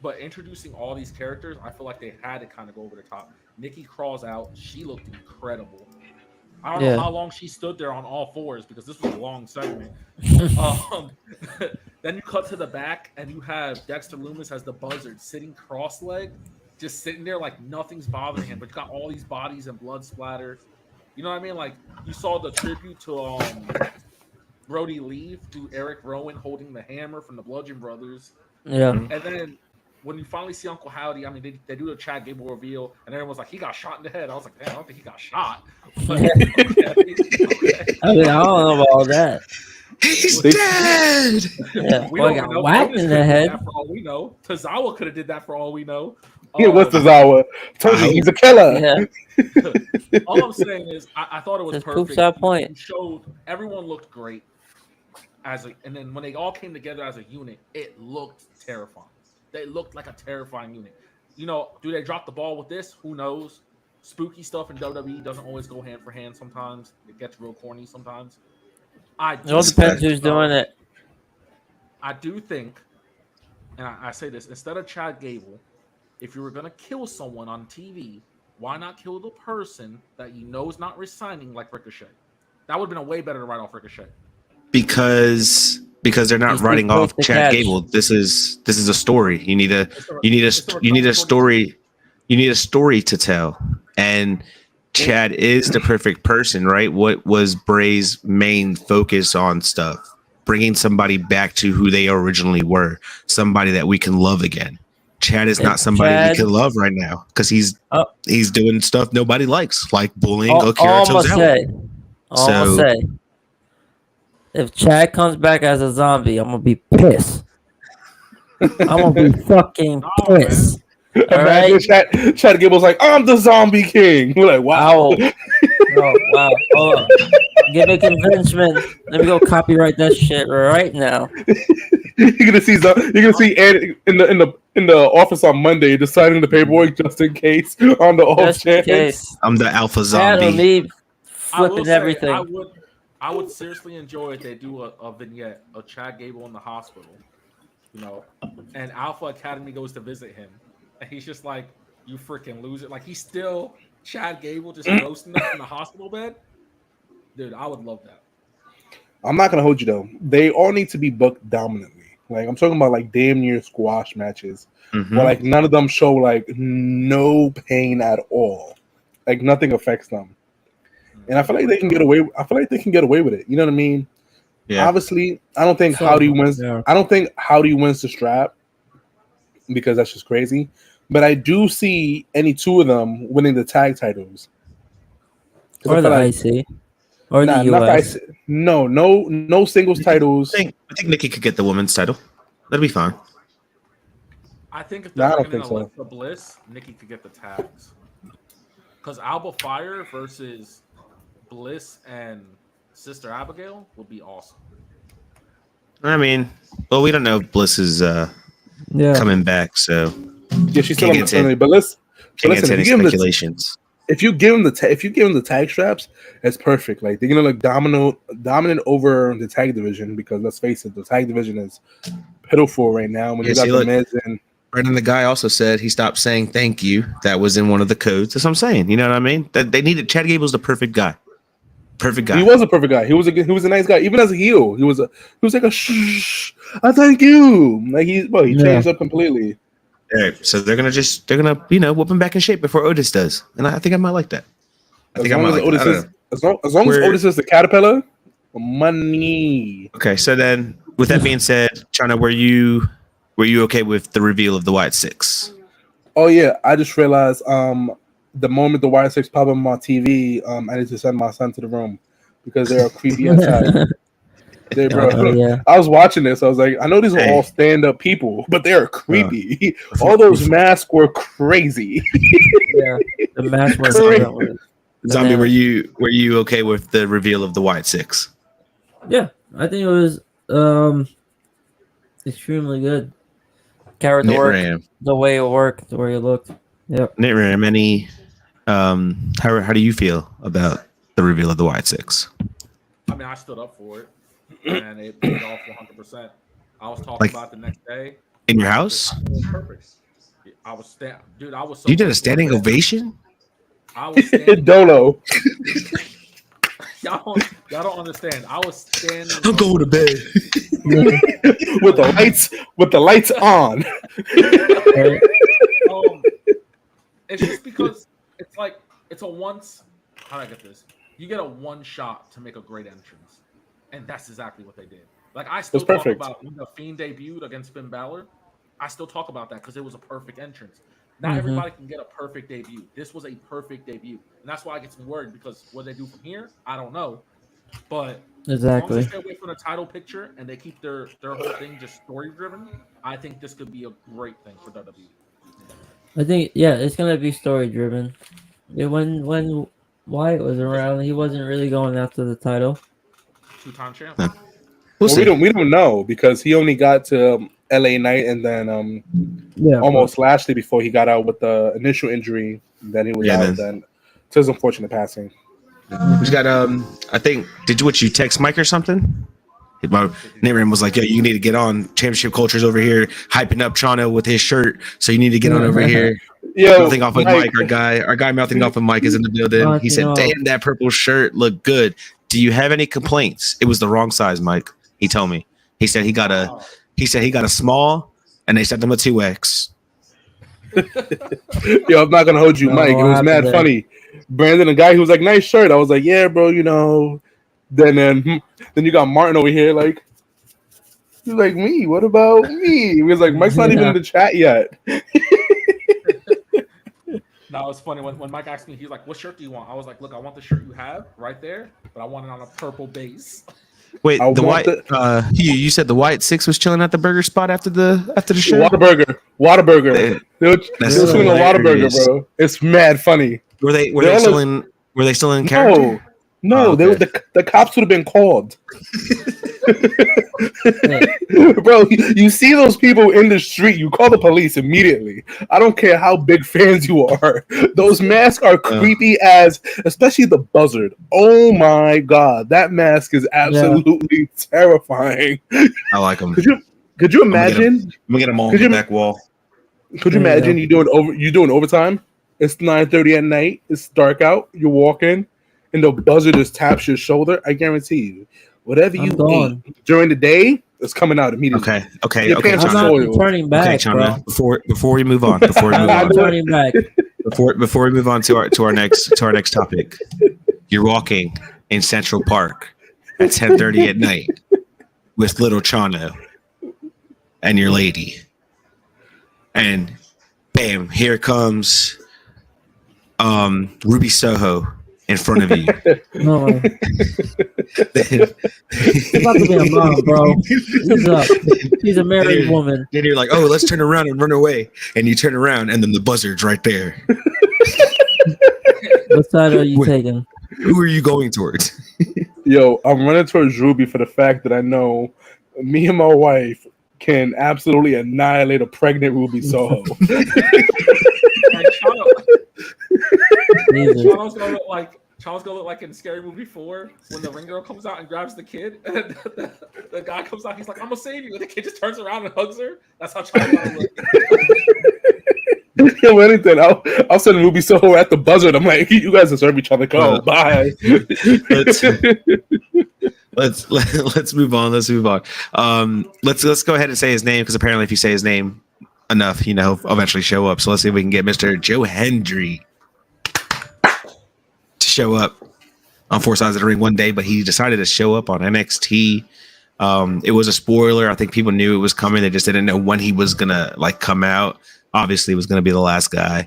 But introducing all these characters, I feel like they had to kind of go over the top. Nikki crawls out. She looked incredible. I don't know how long she stood there on all fours because this was a long segment. Then you cut to the back and you have Dexter Lumis as the buzzard sitting cross-legged, just sitting there like nothing's bothering him. But you got all these bodies and blood splatter. You know what I mean? Like you saw the tribute to Brody Lee to Eric Rowan holding the hammer from the Bludgeon Brothers. Yeah. And then when you finally see Uncle Howdy, I mean, they do the Chad Gable reveal, and everyone's like, he got shot in the head. I was like, damn, I don't think he got shot. But, okay. I mean, I don't know about all that. He's dead. Yeah, We boy don't got know. whacked Otis in could the have did head. that for all we know. Tozawa could have did that for all we know. Yeah, what's the Zawa? Told you he's a killer. Yeah. All I'm saying is, I thought it was Just perfect. proves our point. You showed everyone looked great and then when they all came together as a unit, it looked terrifying. They looked like a terrifying unit. You know, do they drop the ball with this? Who knows? Spooky stuff in WWE doesn't always go hand for hand. Sometimes it gets real corny. Sometimes It all depends who's doing it. I do think, and I say this, instead of Chad Gable, if you were going to kill someone on TV, why not kill the person that you know is not resigning like Ricochet? That would have been a way better to write off Ricochet. Because they're not He's writing too close off to Chad catch. Gable. This is a story. You need a story to tell. And Chad is the perfect person, right? What was Bray's main focus on stuff? Bringing somebody back to who they originally were, somebody that we can love again. Chad is not somebody we can love right now because he's doing stuff nobody likes, like bullying Akira Tozawa. I'll say, if Chad comes back as a zombie, I'm gonna be pissed. I'm gonna be fucking pissed. All right. Chad Gable's like, I'm the zombie king. We're like, wow. Wow. Hold on. Give me convincement. Let me go copyright that shit right now. You're gonna see Ed in the office on Monday deciding the paperwork just in case on the off chance. I'm the alpha Chad or zombie. me flipping everything. I would seriously enjoy if they do a vignette of Chad Gable in the hospital, you know, and Alpha Academy goes to visit him, and he's just like, "You freaking loser!" Like he's still Chad Gable just roasting up in the hospital bed. Dude, I would love that. I'm not gonna hold you though. They all need to be booked dominantly. Like I'm talking about like damn near squash matches, where like none of them show like no pain at all. Like nothing affects them. And I feel like they can get away. With it. You know what I mean? Yeah. Obviously, I don't think Howdy wins. Yeah. I don't think Howdy wins the strap because that's just crazy. But I do see any two of them winning the tag titles. Or the IC. Or the US. No singles titles. I think Nikki could get the women's title. That'd be fine. I think if I they're don't bringing think in so. Alexa Bliss, Nikki could get the tags. Because Alba Fire versus Bliss and Sister Abigail would be awesome. I mean, well, we don't know if Bliss is coming back, so Yeah, she's still Can't on get maternity. But listen, can't get to any if you give them the speculations. if you give them the tag straps, it's perfect. Like they're gonna look dominant over the tag division because let's face it, the tag division is pitiful right now. When you got the Miz and Brendan, the guy also said he stopped saying thank you. That was in one of the codes. That's what I'm saying. You know what I mean? That they needed Chad Gable's the perfect guy. Perfect guy. he was a perfect guy. He was a nice guy. Even as a heel, he was like a shh. I thank you. Like he changed up completely. All right, so they're gonna whip him back in shape before Otis does, and I think I might like that. As long as Otis is the caterpillar, money. Okay, so then with that being said, China, were you okay with the reveal of the Wyatt Six? Oh yeah, I just realized the moment the Wyatt Six pop up on my TV, I need to send my son to the room because they're creepy inside. I was watching this. I was like, I know these are all stand-up people, but they're creepy. All those masks were crazy. Yeah, the mask was Zombie, were you okay with the reveal of the Wyatt Six? Yeah, I think it was extremely good. character Knit work, Ram. the way it worked, the way it looked. Yep. Knit Ram, any how do you feel about the reveal of the Wyatt Six? I mean, I stood up for it, and it paid off 100%. I was talking Like, about it the next day. In your house? It was perfect. I was dude. I was so. You did a grateful. standing ovation? I was standing. Dolo. Y'all don't understand. I was standing. I'm going to bed. with the lights on. It's just because it's like it's a once. How do I get this? You get a one shot to make a great entrance, and that's exactly what they did. Like I still talk about when the Fiend debuted against Finn Balor. I still talk about that because it was a perfect entrance. Not everybody can get a perfect debut. This was a perfect debut, and that's why I get me worried because what they do from here, I don't know. But Exactly. as long as they stay away from the title picture and they keep their whole thing just story driven, I think this could be a great thing for WWE. I think it's gonna be story driven. Yeah, when Wyatt was around, he wasn't really going after the title. 2-time champ. Well, we don't know because he only got to LA Knight and then almost Lashley before he got out with the initial injury. Then he was out. Then to his unfortunate passing. We got I think you text Mike or something? My Nitram was like, "Yo, you need to get on. Championship Culture's over here hyping up Chano with his shirt, so you need to get on over here." Mouthing off of Mike, our guy mouthing off of Mike is in the building. He said, "Damn, that purple shirt looked good. Do you have any complaints?" It was the wrong size, Mike. He told me. He said he got a small, and they sent him a 2X. Yo, I'm not gonna hold you, Mike. It was mad funny. Brandon, a guy who was like, "Nice shirt." I was like, "Yeah, bro, you know." Then you got Martin over here, like, he's like, "Me? What about me?" He was like, "Mike's not even in the chat yet." No, it's funny when Mike asked me, he's like, "What shirt do you want?" I was like, "Look, I want the shirt you have right there, but I want it on a purple base." Wait, you said the Wyatt Six was chilling at the burger spot after the show? Whataburger. They were chilling a Whataburger, bro. It's mad funny. Were they still in character? No, okay. The cops would have been called. Bro, you see those people in the street, you call the police immediately. I don't care how big fans you are. Those masks are creepy as, especially the buzzard. Oh my god, that mask is absolutely terrifying. I like them. Could you imagine? I'm gonna get them on the back wall. Could you imagine you doing overtime? It's 9:30 at night. It's dark out. You walk in, and the buzzer just taps your shoulder. I guarantee you, whatever you ate during the day is coming out immediately. Okay. I'm not turning back, bro. Before we move on, I'm turning back. Before we move on to our next topic, you're walking in Central Park at 10:30 at night with little Chano and your lady, and bam, here comes Ruby Soho in front of you. No. She's about to be a mom, bro. She's a married woman. Then you're like, "Oh, let's turn around and run away." And you turn around, and then the buzzard's right there. What side are you taking? Who are you going towards? Yo, I'm running towards Ruby for the fact that I know me and my wife can absolutely annihilate a pregnant Ruby Soho. Charles gonna look like in Scary Movie 4 when the ring girl comes out and grabs the kid, and the guy comes out. He's like, "I'm gonna save you," and the kid just turns around and hugs her. That's how Charles gonna look. Yo, anything. I'll send Ruby Soho at the buzzard. I'm like, "You guys deserve each other. Go, bye." Let's move on. Let's go ahead and say his name, because apparently if you say his name enough, he'll eventually show up. So let's see if we can get Mr. Joe Hendry to show up on Four Sides of the Ring one day, but he decided to show up on NXT. It was a spoiler. I think people knew it was coming. They just didn't know when he was gonna come out. Obviously, it was gonna be the last guy.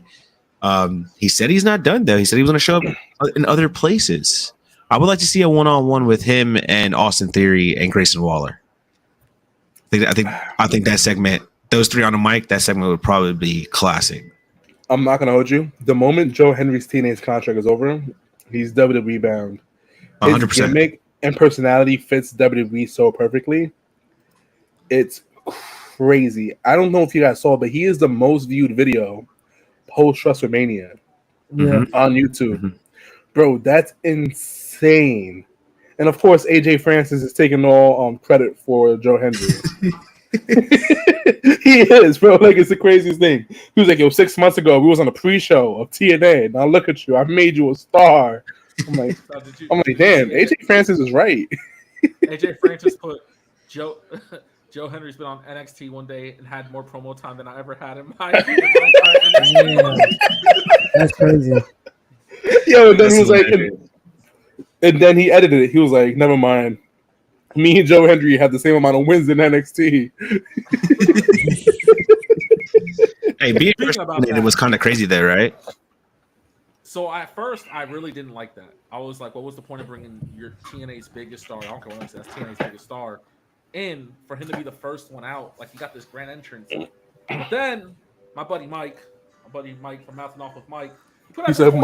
He said he's not done though. He said he was gonna show up in other places. I would like to see a one-on-one with him and Austin Theory and Grayson Waller. I think that segment, those three on the mic, that segment would probably be classic. I'm not gonna hold you. The moment Joe Henry's teenage contract is over, he's WWE bound. His 100%. Gimmick and personality fits WWE so perfectly. It's crazy. I don't know if you guys saw, but he is the most viewed video post WrestleMania on YouTube. Bro, that's insane. And of course, AJ Francis is taking all credit for Joe Hendry. He is, bro. Like, it's the craziest thing. He was like, yo, 6 months ago, we was on a pre-show of TNA. Now look at you. I made you a star. I'm like, damn, AJ Francis is right. AJ Francis put Joe Hendry's been on NXT one day and had more promo time than I ever had in my NXT. That's crazy. Yo, and then he was like, and then he edited it. He was like, never mind. Me and Joe Hendry had the same amount of wins in NXT. Hey, being it was kind of crazy there, right? So at first, I really didn't like that. I was like, what was the point of bringing your TNA's biggest star? I don't care what I said, that's TNA's biggest star in for him to be the first one out. Like, he got this grand entrance. But then, my buddy Mike from Mouthing Off with Mike, he said,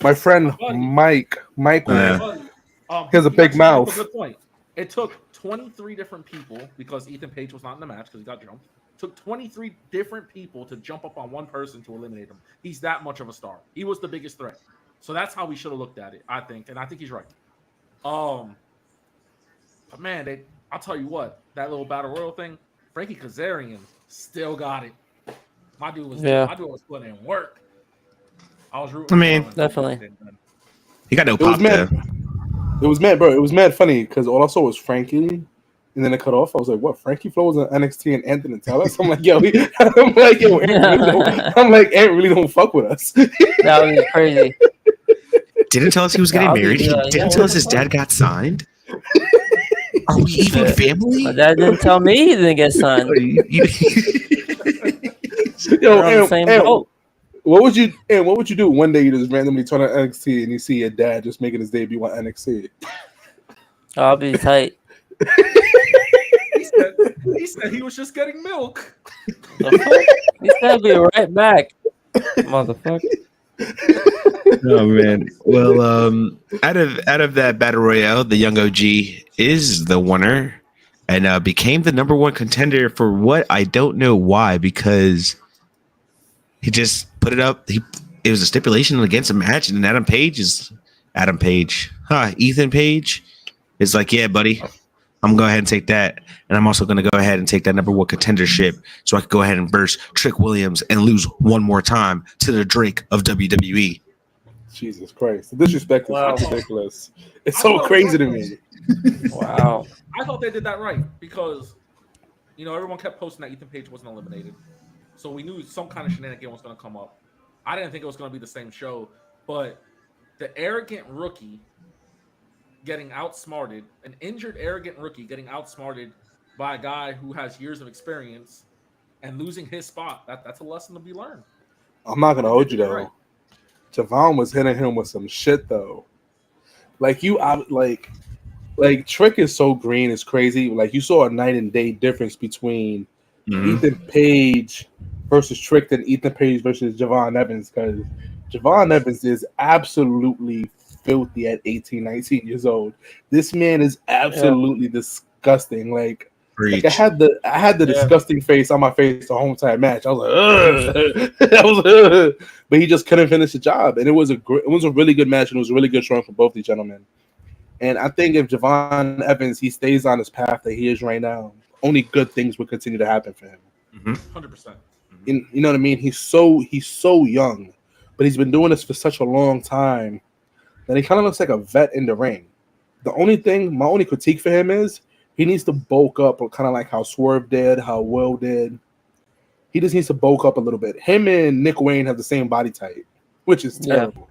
my friend Mike. He has a big mouth. A good point. It took 23 different people, because Ethan Page was not in the match because he got jumped. It took 23 different people to jump up on one person to eliminate him. He's that much of a star. He was the biggest threat. So that's how we should have looked at it, I think. And I think he's right. But man, I'll tell you what, that little battle royal thing, Frankie Kazarian still got it. My dude was putting in work. I was rooting. I mean, definitely. He got no pop there. It was mad, bro. It was mad funny because all I saw was Frankie, and then it cut off. I was like, "What?" Frankie Flo was on NXT and Anthony Taylor. So I'm like, Ant really don't fuck with us. That was crazy. Didn't tell us he was getting married. He didn't tell us his dad got signed. Are we even family? My dad didn't tell me he didn't get signed. Yo, what would you do one day you just randomly turn on NXT and you see your dad just making his debut on NXT? I'll be tight. He said he was just getting milk. He said I'll be right back. Motherfucker. Oh man. Well, out of that battle royale, the young OG is the winner and became the number one contender for what I don't know why, because he just put it up. It was a stipulation against a match, and then Ethan Page is like, yeah, buddy, I'm gonna go ahead and take that, and I'm also gonna go ahead and take that number one contendership, so I could go ahead and verse Trick Williams and lose one more time to the Drake of WWE. Jesus Christ, the disrespect is ridiculous. It's so crazy to me. Wow. I thought they did that right because, everyone kept posting that Ethan Page wasn't eliminated. So we knew some kind of shenanigan was going to come up. I didn't think it was going to be the same show, but the arrogant rookie getting outsmarted, an injured arrogant rookie getting outsmarted by a guy who has years of experience and losing his spot, that's a lesson to be learned. I'm not going to hold you, though. Right. Javon was hitting him with some shit, though. Like, Trick is so green, it's crazy. Like, you saw a night and day difference between Ethan Page versus Trick than Ethan Page versus Javon Evans, because Javon Evans is absolutely filthy at 18, 19 years old. This man is absolutely disgusting. Like I had the disgusting face on my face the whole entire match. I was like, but he just couldn't finish the job. And it was a really good match, and it was a really good showing for both these gentlemen. And I think if Javon Evans he stays on his path that he is right now, only good things will continue to happen for him. 100%. You know what I mean? He's so young, but he's been doing this for such a long time that he kind of looks like a vet in the ring. My only critique for him is he needs to bulk up, kind of like how Swerve did, how Will did. He just needs to bulk up a little bit. Him and Nick Wayne have the same body type, which is terrible.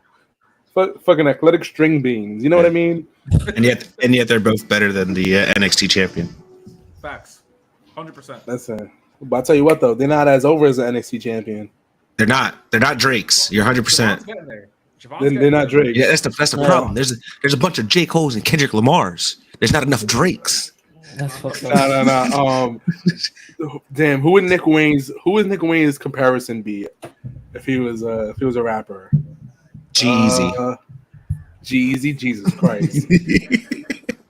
Fucking athletic string beans. You know what I mean? And yet they're both better than the NXT champion. Facts. 100%. That's it. But I'll tell you what, though, they're not as over as the NXT champion. They're not Drakes. You're 100%. They're not Drakes. Yeah, that's the problem. There's a bunch of J. Cole's and Kendrick Lamars. There's not enough Drakes. No. Damn, who would Nick Wayne's comparison be if he was a rapper? Jeezy. Jeezy, Jesus Christ.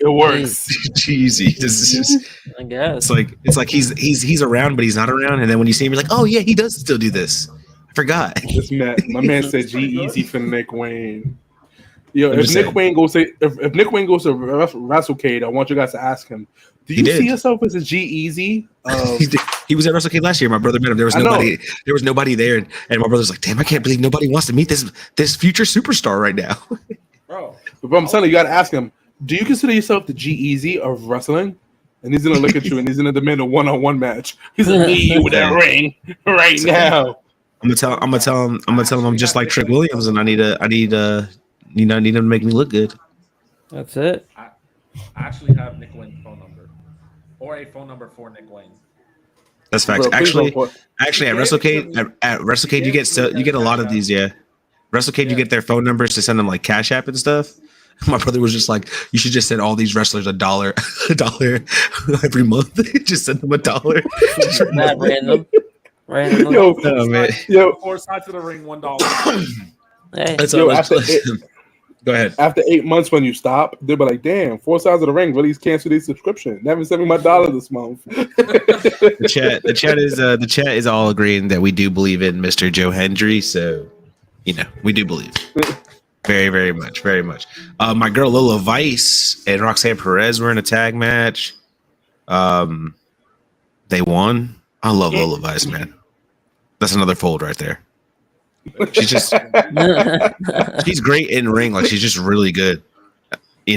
It works. G-Eazy. This is I guess. it's like he's around, but he's not around. And then when you see him, you're like, oh yeah, he does still do this. I forgot. My man said G-Eazy for Nick Wayne. Yo, I'm if just Nick saying. Wayne goes to WrestleCade, I want you guys to ask him. Do you see yourself as a G-Eazy? He was at WrestleCade last year. My brother met him. There was nobody there, and my brother's like, "Damn, I can't believe nobody wants to meet this future superstar right now." Bro, But I'm telling you, you got to ask him. Do you consider yourself the G-Eazy of wrestling? And he's gonna look at you, and he's gonna demand a one-on-one match. He's like, "Me with that ring right now." I'm gonna tell him I'm just like Trick Williams, and I need him to make me look good. That's it. I actually have Nick Wayne's phone number, or a phone number for Nick Wayne. That's facts. Bro, Actually, at WrestleCade, you get a lot of these. Yeah, WrestleCade, you get their phone numbers to send them like Cash App and stuff. My brother was just like, you should just send all these wrestlers $1 every month. Just send them $1. Not random. Random. Yo, Oh, man. yo, 4 sides of the ring, $1. Hey. That's Yo, all. after Go ahead. After 8 months, when you stop, they'll be like, "Damn, 4 sides of the ring really canceled their subscription. Never sent me my $1 this month." The chat is all agreeing that we do believe in Mr. Joe Hendry. So, we do believe. Very, very much, very much. My girl Lola Vice and Roxanne Perez were in a tag match. They won. I love Lola Vice, man. That's another fold right there. She's just she's great in ring. Like, she's just really good. She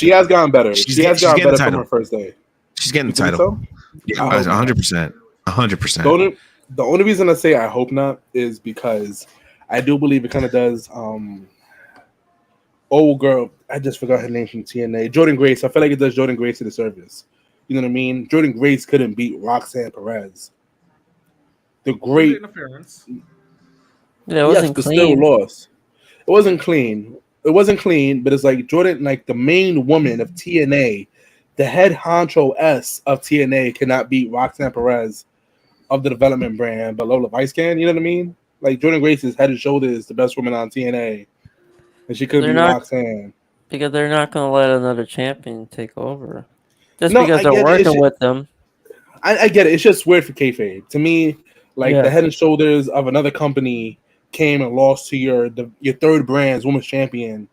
has gotten better. She has gotten better from title. her first day. She's getting the You think title. so? Yeah, I hope not. 100%. 100%. The only reason I say I hope not is because I do believe it kind of does. Old girl, I just forgot her name from TNA. Jordan Grace. I feel like it does Jordan Grace a disservice. You know what I mean? Jordan Grace couldn't beat Roxanne Perez. The great interference. Yeah, it wasn't but clean. still lost. It wasn't clean. It wasn't clean, but it's like Jordan, like the main woman of TNA, the head honcho S of TNA cannot beat Roxanne Perez of the development brand, but Lola Vice can. You know what I mean? Like, Jordan Grace is head and shoulders the best woman on TNA, and she couldn't beat Roxanne. Because they're not going to let another champion take over. Just No, because I they're get it. working with them. I get it. It's just weird for kayfabe. To me, like, Yeah. the head and shoulders of another company came and lost to your third brand's women's champion,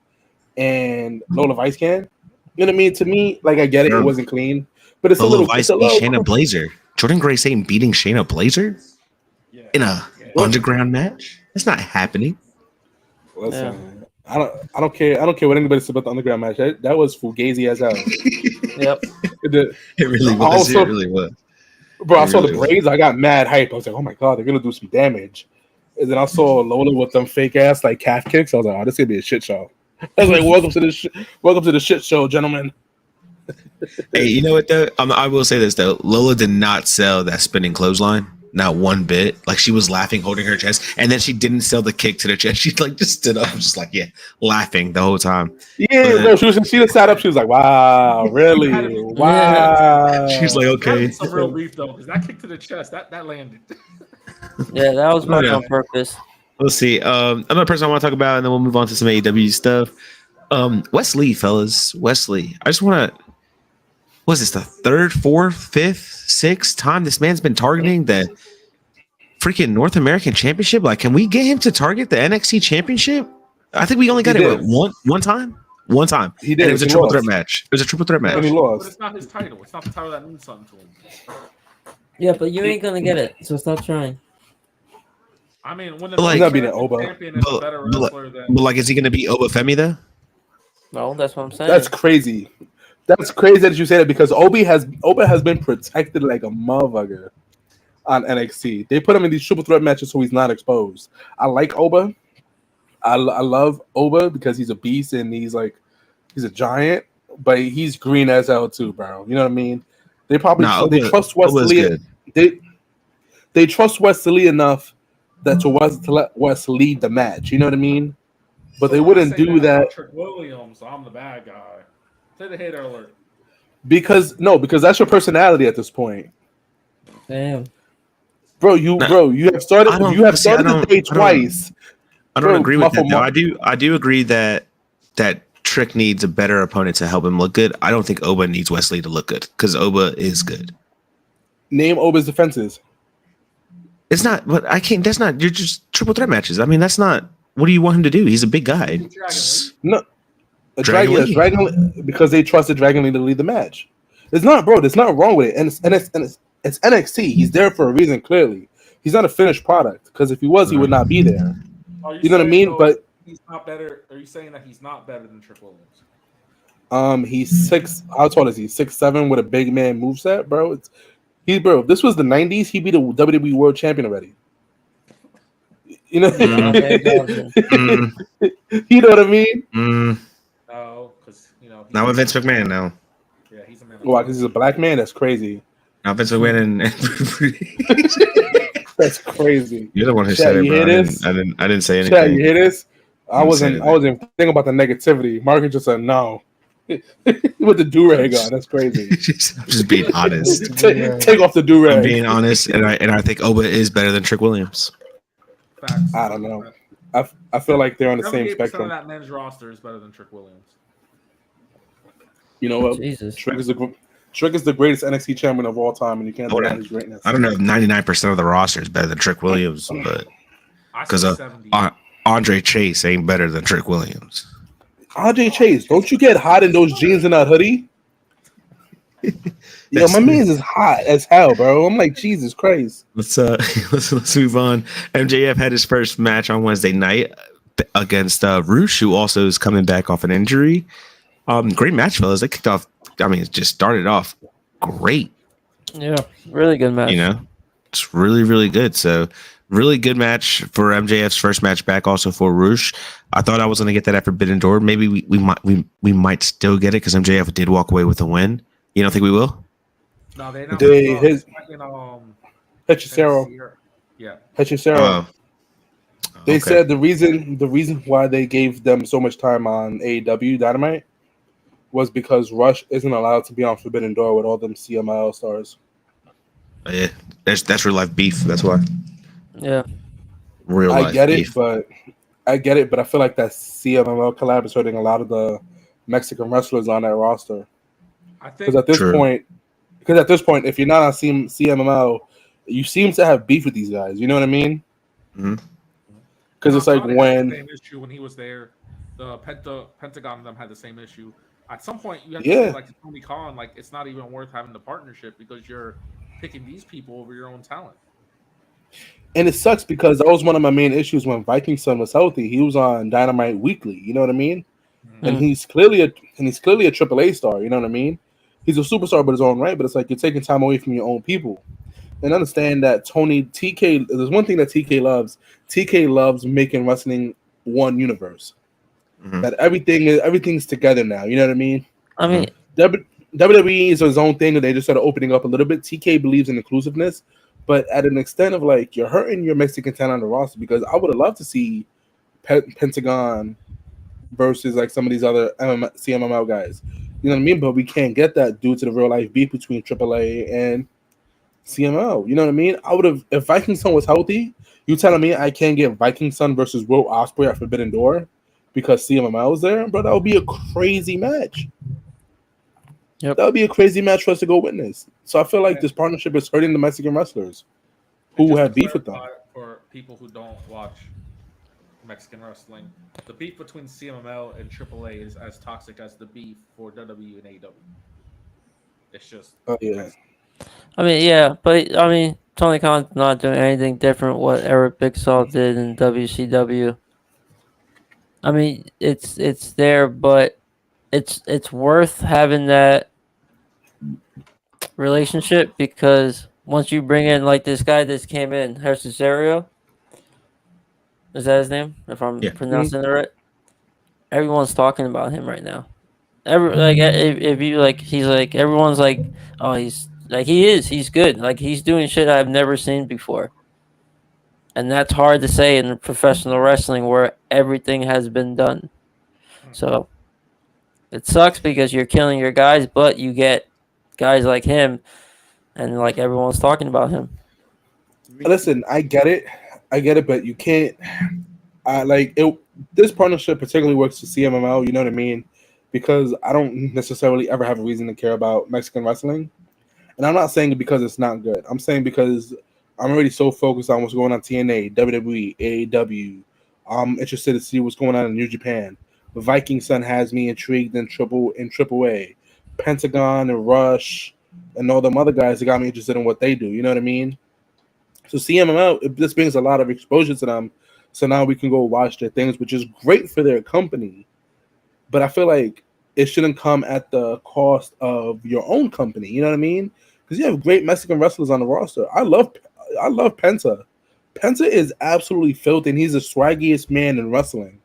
and Lola Vice can. You know what I mean? To me, like, I get it. It wasn't clean, but it's Lola a little. Vice It's a beat little Shayna Blazer. Jordan Grace ain't beating Shayna Blazer in a underground match. That's not happening. Listen, I don't care. I don't care what anybody says about the underground match. That was fugazi as hell. Yep. It really was. It really was. Bro, I saw the braids. I got mad hype. I was like, "Oh my god, they're gonna do some damage." And then I saw Lola with them fake ass like calf kicks. I was like, "Oh, this is gonna be a shit show." I was like, "Welcome to the shit show, gentlemen." Hey, you know what though? I will say this though. Lola did not sell that spinning clothesline. Not one bit. Like, she was laughing, holding her chest, and then she didn't sell the kick to the chest. She like just stood up, just like laughing the whole time. Yeah, no, she just sat up. She was like, "Wow, really? Wow." She's like, "Okay." Some real beef though, because that kick to the chest, that landed. Yeah, that was much on purpose. Let's see. Another person I want to talk about, and then we'll move on to some AEW stuff. Wes Lee, fellas. Wes Lee. I just want to. Was this the third, fourth, fifth, sixth time this man's been targeting the freaking North American Championship? Like, can we get him to target the NXT Championship? I think we only got it one time. One time. He did. And it was a triple threat match. It was a triple threat match. And he But lost. it's not his title. It's not the title that means something to him. Yeah, but you ain't going to get it, so stop trying. I mean, when the But, like- He's not beating Oba. champion is a better wrestler than But like, is he going to be Oba Femi though? No, that's what I'm saying. That's crazy. That's crazy that you say that because Oba has been protected like a motherfucker on NXT. They put him in these triple threat matches so he's not exposed. I like Oba. I love Oba because he's a beast and he's a giant, but he's green as hell too, bro. You know what I mean? They probably they trust Wes Lee. They trust Wes Lee enough to let Wes lead the match. You know what I mean? But they wouldn't do that. Trick Williams, I'm the bad guy. Say the hater alert. Because that's your personality at this point. Damn. Bro, you have started the day twice. I don't agree with that though. Muffle. I do agree that Trick needs a better opponent to help him look good. I don't think Oba needs Wes Lee to look good because Oba is good. Name Oba's defenses. It's not, but I can't. That's not. You're just triple threat matches. I mean, that's not. What do you want him to do? He's a big guy. No, Dragon Lee. Because they trusted Dragon Lee to lead the match. It's not, bro. There's nothing wrong with it, and it's NXT. He's there for a reason. Clearly, he's not a finished product. Because if he was, he would not be there. You know what I mean? So but he's not better. Are you saying that he's not better than Trick Williams? He's 6. How tall is he? 6'7" with a big man moveset, bro. Bro. If this was the '90s, he'd be the WWE World Champion already. You know, you know what I mean? No, because Not with Vince McMahon now. Yeah, he's a man. Why? Because he's a black man. That's crazy. Now Vince McMahon and That's crazy. you're the one who Chat, said it, you bro. hear this? I didn't say anything. Chat, you hear this? I Didn't say wasn't anything. thinking about the negativity. Marcus just said no. With the do-rag on. That's crazy. I'm just being honest. Take off the I'm do-rag. being honest, and I think Oba is better than Trick Williams. Facts. I don't know. I feel like they're on the same 78% spectrum. of that men's roster is better than Trick Williams. You know what? Jesus. Trick is the greatest NXT champion of all time, and you can't deny his greatness. I don't know if 99% of the roster is better than Trick Williams, but I because say 70. Andre Chase ain't better than Trick Williams. RJ Chase, don't you get hot in those jeans and that hoodie? Yo, my man's is hot as hell, bro. I'm like, Jesus Christ. Let's move on. MJF had his first match on Wednesday night against Roosh, who also is coming back off an injury. Great match, fellas. They kicked off. I mean, it just started off great. Yeah, really good match. You know, it's really, really good. So, really good match for MJF's first match back. Also for Roosh, I thought I was going to get that at Forbidden Door. Maybe we might still get it because MJF did walk away with a win. You don't think we will? No, they Hechicero. Yeah. Hechicero. They okay. said the reason why they gave them so much time on AEW Dynamite was because Rush isn't allowed to be on Forbidden Door with all them CMLL stars. Yeah, that's real life beef. That's why. Yeah. Real life I get beef. it, but I feel like that CMLL collab is hurting a lot of the Mexican wrestlers on that roster. I think Because at this point, if you're not on CMLL, you seem to have beef with these guys. You know what I mean? Mm-hmm. Because it's like Andrade had when the same issue when he was there, the Pentagon and them had the same issue. At some point, you have to say, like to Tony Khan, like it's not even worth having the partnership because you're picking these people over your own talent. And it sucks because that was one of my main issues when Viking Son was healthy. He was on Dynamite weekly. You know what I mean? Mm-hmm. And he's clearly a AAA star. You know what I mean? He's a superstar, but his own right. But it's like you're taking time away from your own people. And understand that TK. There's one thing that TK loves. TK loves making wrestling one universe. Mm-hmm. That everything's together now. You know what I mean? I mean, WWE is his own thing, and they just started opening up a little bit. TK believes in inclusiveness, but at an extent of like you're hurting your Mexican talent on the roster because I would have loved to see Pentagon versus like some of these other CMML guys. You know what I mean? But we can't get that due to the real life beef between AAA and CML. You know what I mean? I would have if Viking Son was healthy. You telling me I can't get Viking Son versus Will Ospreay at Forbidden Door because CMML was there, bro? That would be a crazy match. Yep. That would be a crazy match for us to go witness. So I feel like this partnership is hurting the Mexican wrestlers who have beef with them. For people who don't watch Mexican wrestling, the beef between CMML and AAA is as toxic as the beef for WWE and AEW. It's just. Oh yeah. I mean, yeah, but I mean, Tony Khan's not doing anything different what Eric Bigsaw did in WCW. I mean, it's there, but it's worth having that relationship because once you bring in like this guy that came in, Cesario, is that his name? If I'm pronouncing it right, everyone's talking about him right now. If you like, he's like everyone's like, oh, he's like he's good. Like he's doing shit I've never seen before, and that's hard to say in professional wrestling where everything has been done. So it sucks because you're killing your guys, but you get guys like him, and like everyone's talking about him. Listen, I get it, but you can't. Like it. This partnership particularly works for CMML. You know what I mean? because I don't necessarily ever have a reason to care about Mexican wrestling. And I'm not saying it because it's not good. I'm saying because I'm already so focused on what's going on TNA, WWE, AEW. I'm interested to see what's going on in New Japan. The Viking Sun has me intrigued in Triple A. Pentagon and Rush and all them other guys that got me interested in what they do. You know what I mean? So CMLL, this brings a lot of exposure to them. So now we can go watch their things, which is great for their company. But I feel like it shouldn't come at the cost of your own company. You know what I mean? Because you have great Mexican wrestlers on the roster. I love Penta. Penta is absolutely filthy, and he's the swaggiest man in wrestling.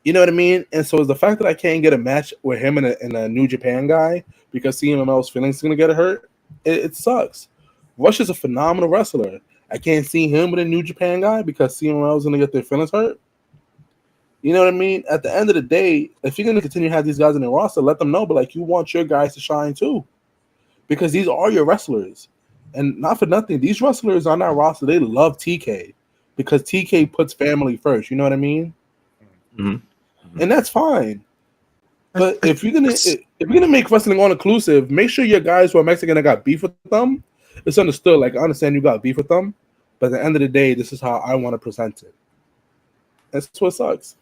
You know what I mean? And so the fact that I can't get a match with him and a New Japan guy because CMLL's feelings are going to get hurt, it sucks. Rush is a phenomenal wrestler. I can't see him with a New Japan guy because CMLL is going to get their feelings hurt. You know what I mean? At the end of the day, if you're going to continue to have these guys in the roster, let them know, but like you want your guys to shine too. Because these are your wrestlers. And not for nothing, these wrestlers on that roster, they love TK because TK puts family first. You know what I mean? Mm-hmm. And that's fine. But if you're gonna make wrestling all inclusive, make sure your guys who are Mexican that got beef with them, it's understood. Like I understand you got beef with them, but at the end of the day, this is how I want to present it. That's what sucks.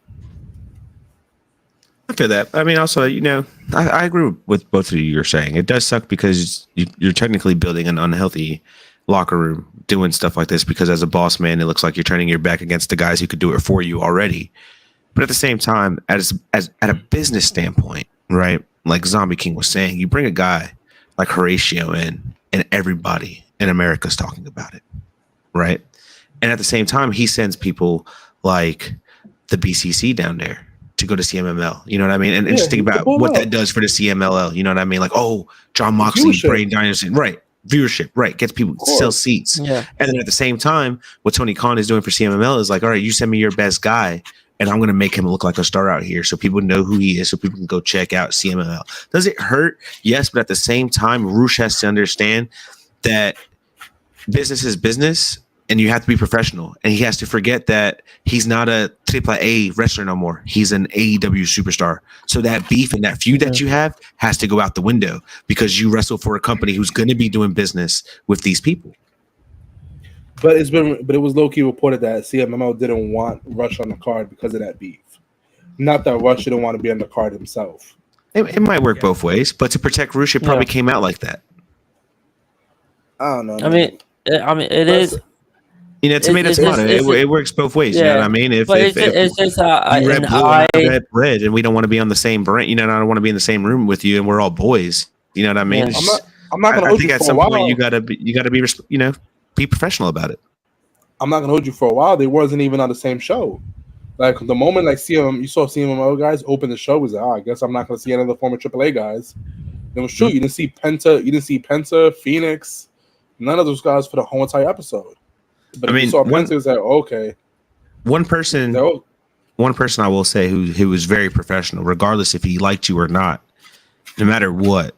I feel that. I mean, also, I agree with both of you. You're saying it does suck because you're technically building an unhealthy locker room doing stuff like this. Because as a boss man, it looks like you're turning your back against the guys who could do it for you already. But at the same time, as at a business standpoint, right? Like Zombie King was saying, you bring a guy like Horatio in, and everybody in America is talking about it, right? And at the same time, he sends people like the BCC down there to go to CMLL, you know what I mean? And just think about what that does for the CMLL, you know what I mean? Like, oh, John Moxley, Bray Dynasty, right? Viewership, right? Gets people to sell seats. Yeah. And then at the same time, what Tony Khan is doing for CMLL is like, all right, you send me your best guy, and I'm going to make him look like a star out here so people know who he is, so people can go check out CMLL. Does it hurt? Yes, but at the same time, Roosh has to understand that business is business, and you have to be professional. And he has to forget that he's not a AAA wrestler no more. He's an AEW superstar. So that beef and that feud that you have has to go out the window because you wrestle for a company who's going to be doing business with these people. But it was low-key reported that CMLL didn't want Rush on the card because of that beef. Not that Rush didn't want to be on the card himself. It might work both ways, but to protect Rush, it probably came out like that. I don't know. I mean, it is. Tomato. It works both ways. You know what I mean? If red bread, and we don't want to be on the same brand, I don't want to be in the same room with you, and we're all boys. You know what I mean? Yeah. I'm not gonna hold you for a while. I think at some point you gotta be professional about it. I'm not gonna hold you for a while. They wasn't even on the same show. Like the moment you saw CMLL guys open the show, was like, I guess I'm not gonna see another former AAA guys. It was true. You didn't see Penta, Phoenix, none of those guys for the whole entire episode. But you saw Penta, it was like, okay. One person I will say who was very professional, regardless if he liked you or not, no matter what,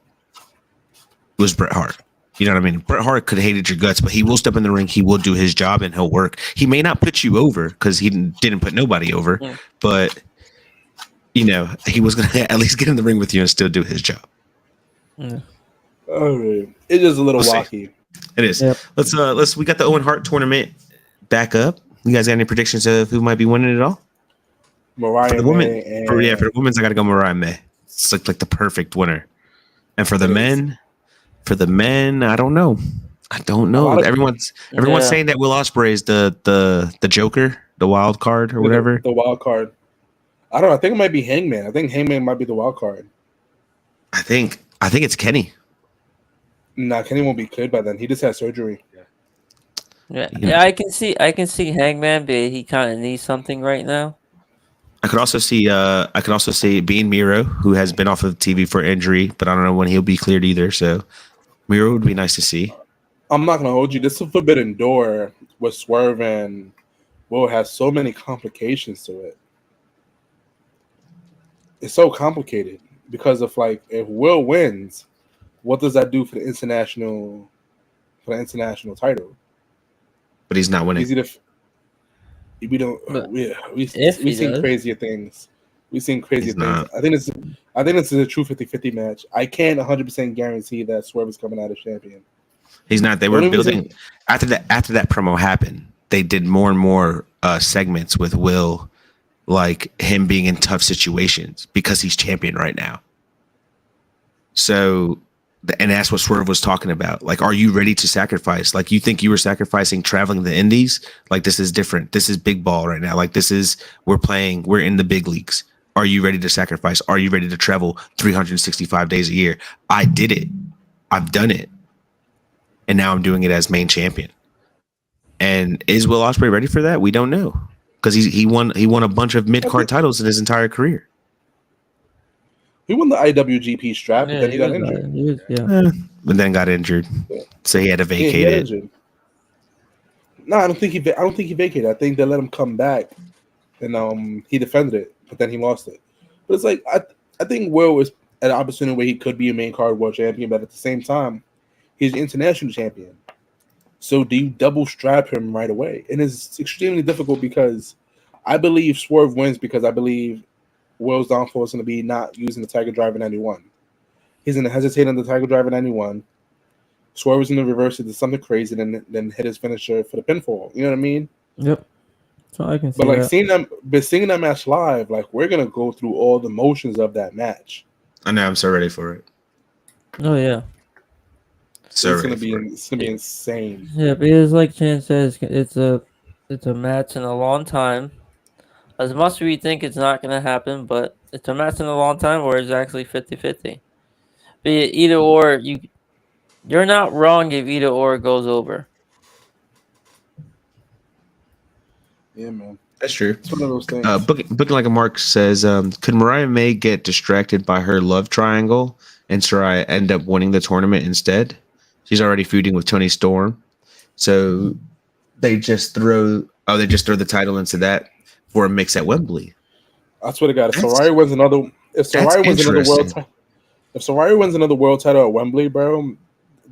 was Bret Hart. You know what I mean? Bret Hart could have hated your guts, but he will step in the ring. He will do his job, and he'll work. He may not put you over because he didn't put nobody over, but he was going to at least get in the ring with you and still do his job. Yeah. All right. It is a little wacky. It is. Yep. We got the Owen Hart tournament back up. You guys got any predictions of who might be winning it all? Mariah for the women. For the women's, I got to go Mariah May. It's like the perfect winner. And for the men, I don't know. Everyone's saying that Will Ospreay is the Joker, the wild card or whatever. The wild card. I don't know. I think it might be Hangman. I think Hangman might be the wild card. I think it's Kenny. Nah, Kenny won't be cleared by then. He just had surgery. Yeah. I can see Hangman, but he kind of needs something right now. I could also see Bean Miro, who has been off of TV for injury, but I don't know when he'll be cleared either. So Miro would be nice to see. I'm not gonna hold you. This Forbidden Door with Swerve and Will has so many complications to it. It's so complicated because of if Will wins, what does that do for the international title? But he's not winning. We seen crazier things. We've seen crazy He's things. not. I think this is a true 50-50 match. I can't 100% guarantee that Swerve is coming out as champion. He's not. They were building after that promo happened. They did more and more segments with Will, like him being in tough situations because he's champion right now. So, and that's what Swerve was talking about. Like, are you ready to sacrifice? Like, you think you were sacrificing traveling the Indies? Like, this is different. This is big ball right now. Like, we're in the big leagues. Are you ready to sacrifice? Are you ready to travel 365 days a year? I did it. I've done it. And now I'm doing it as main champion. And is Will Ospreay ready for that? We don't know. Because he won a bunch of mid-card titles in his entire career. He won the IWGP strap, but then he got injured. But then got injured. So he had to vacate it. No, I don't think he vacated. I think they let him come back, and he defended it, but then he lost it. But it's like I think Will was at an opportunity where he could be a main card world champion, but at the same time, he's an international champion. So do you double strap him right away? And it's extremely difficult because I believe Swerve wins because I believe Will's downfall is going to be not using the Tiger Driver 91. He's going to hesitate on the Tiger Driver 91. Swerve is going to reverse it to something crazy and then hit his finisher for the pinfall. You know what I mean? Yep. So I can see but like that. seeing that match live, like we're going to go through all the motions of that match. I know. I'm so ready for it. Oh yeah. So it's gonna be insane. Yeah, because like Chan says, it's a match in a long time. As much as we think it's not gonna happen, but it's a match in a long time where it's actually 50-50. Be it either or, you're not wrong if either or goes over. Yeah, man. That's true. It's one of those things. Booking Like a Mark says, could Mariah May get distracted by her love triangle and Saraya end up winning the tournament instead? She's already feuding with Toni Storm, so they just throw the title into that for a mix at Wembley. I swear to God, if Saraya wins another world title at Wembley, bro,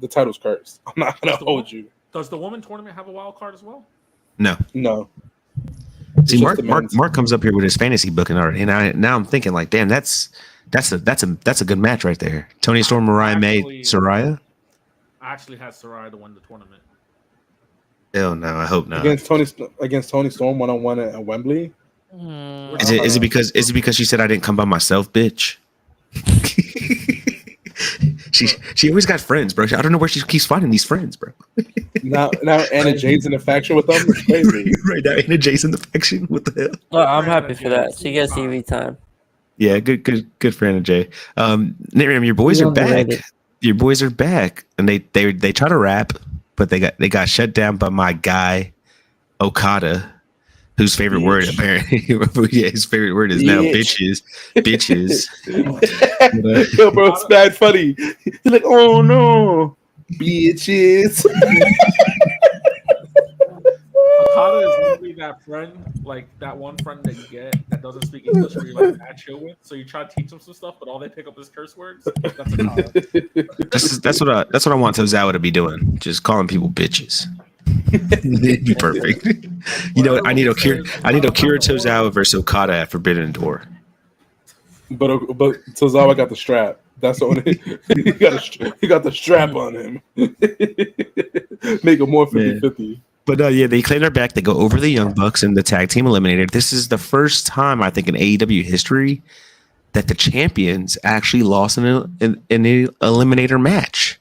the title's cursed. I'm not gonna hold you. Does the woman tournament have a wild card as well? No. See, Mark comes up here with his fantasy booking already, and now I'm thinking like, damn, that's a good match right there. Toni Storm, Mariah May, Saraya. I actually had Saraya to win the tournament. Hell no, I hope not. Against Toni Storm 1-on-1 at Wembley. Is it because she said I didn't come by myself, bitch? She always got friends, bro. I don't know where she keeps finding these friends, bro. now Anna Jay's in the faction with them. It's crazy. Right now, Anna Jay's in the faction. What the hell? Well, I'm happy for that. She gets TV time. Yeah, good for Anna Jay. Nitram, your boys are back. Your boys are back, and they try to rap, but they got shut down by my guy Okada, whose favorite word apparently, his favorite word is now bitches. Yo, bro, it's bad funny. He's like, oh no, bitches. Okada is literally that friend, like that one friend that you get that doesn't speak English, where you're like mad chill with. So you try to teach them some stuff, but all they pick up is curse words. That's Okada. That's what I want Tozawa to be doing. Just calling people bitches. It'd be perfect. You know what? I need Akira Tozawa versus Okada at Forbidden Door. But Tozawa got the strap. That's the only he got the strap on him. Make it more 50-50. But they claim they're back. They go over the Young Bucks and the tag team eliminator. This is the first time I think in AEW history that the champions actually lost in an eliminator match.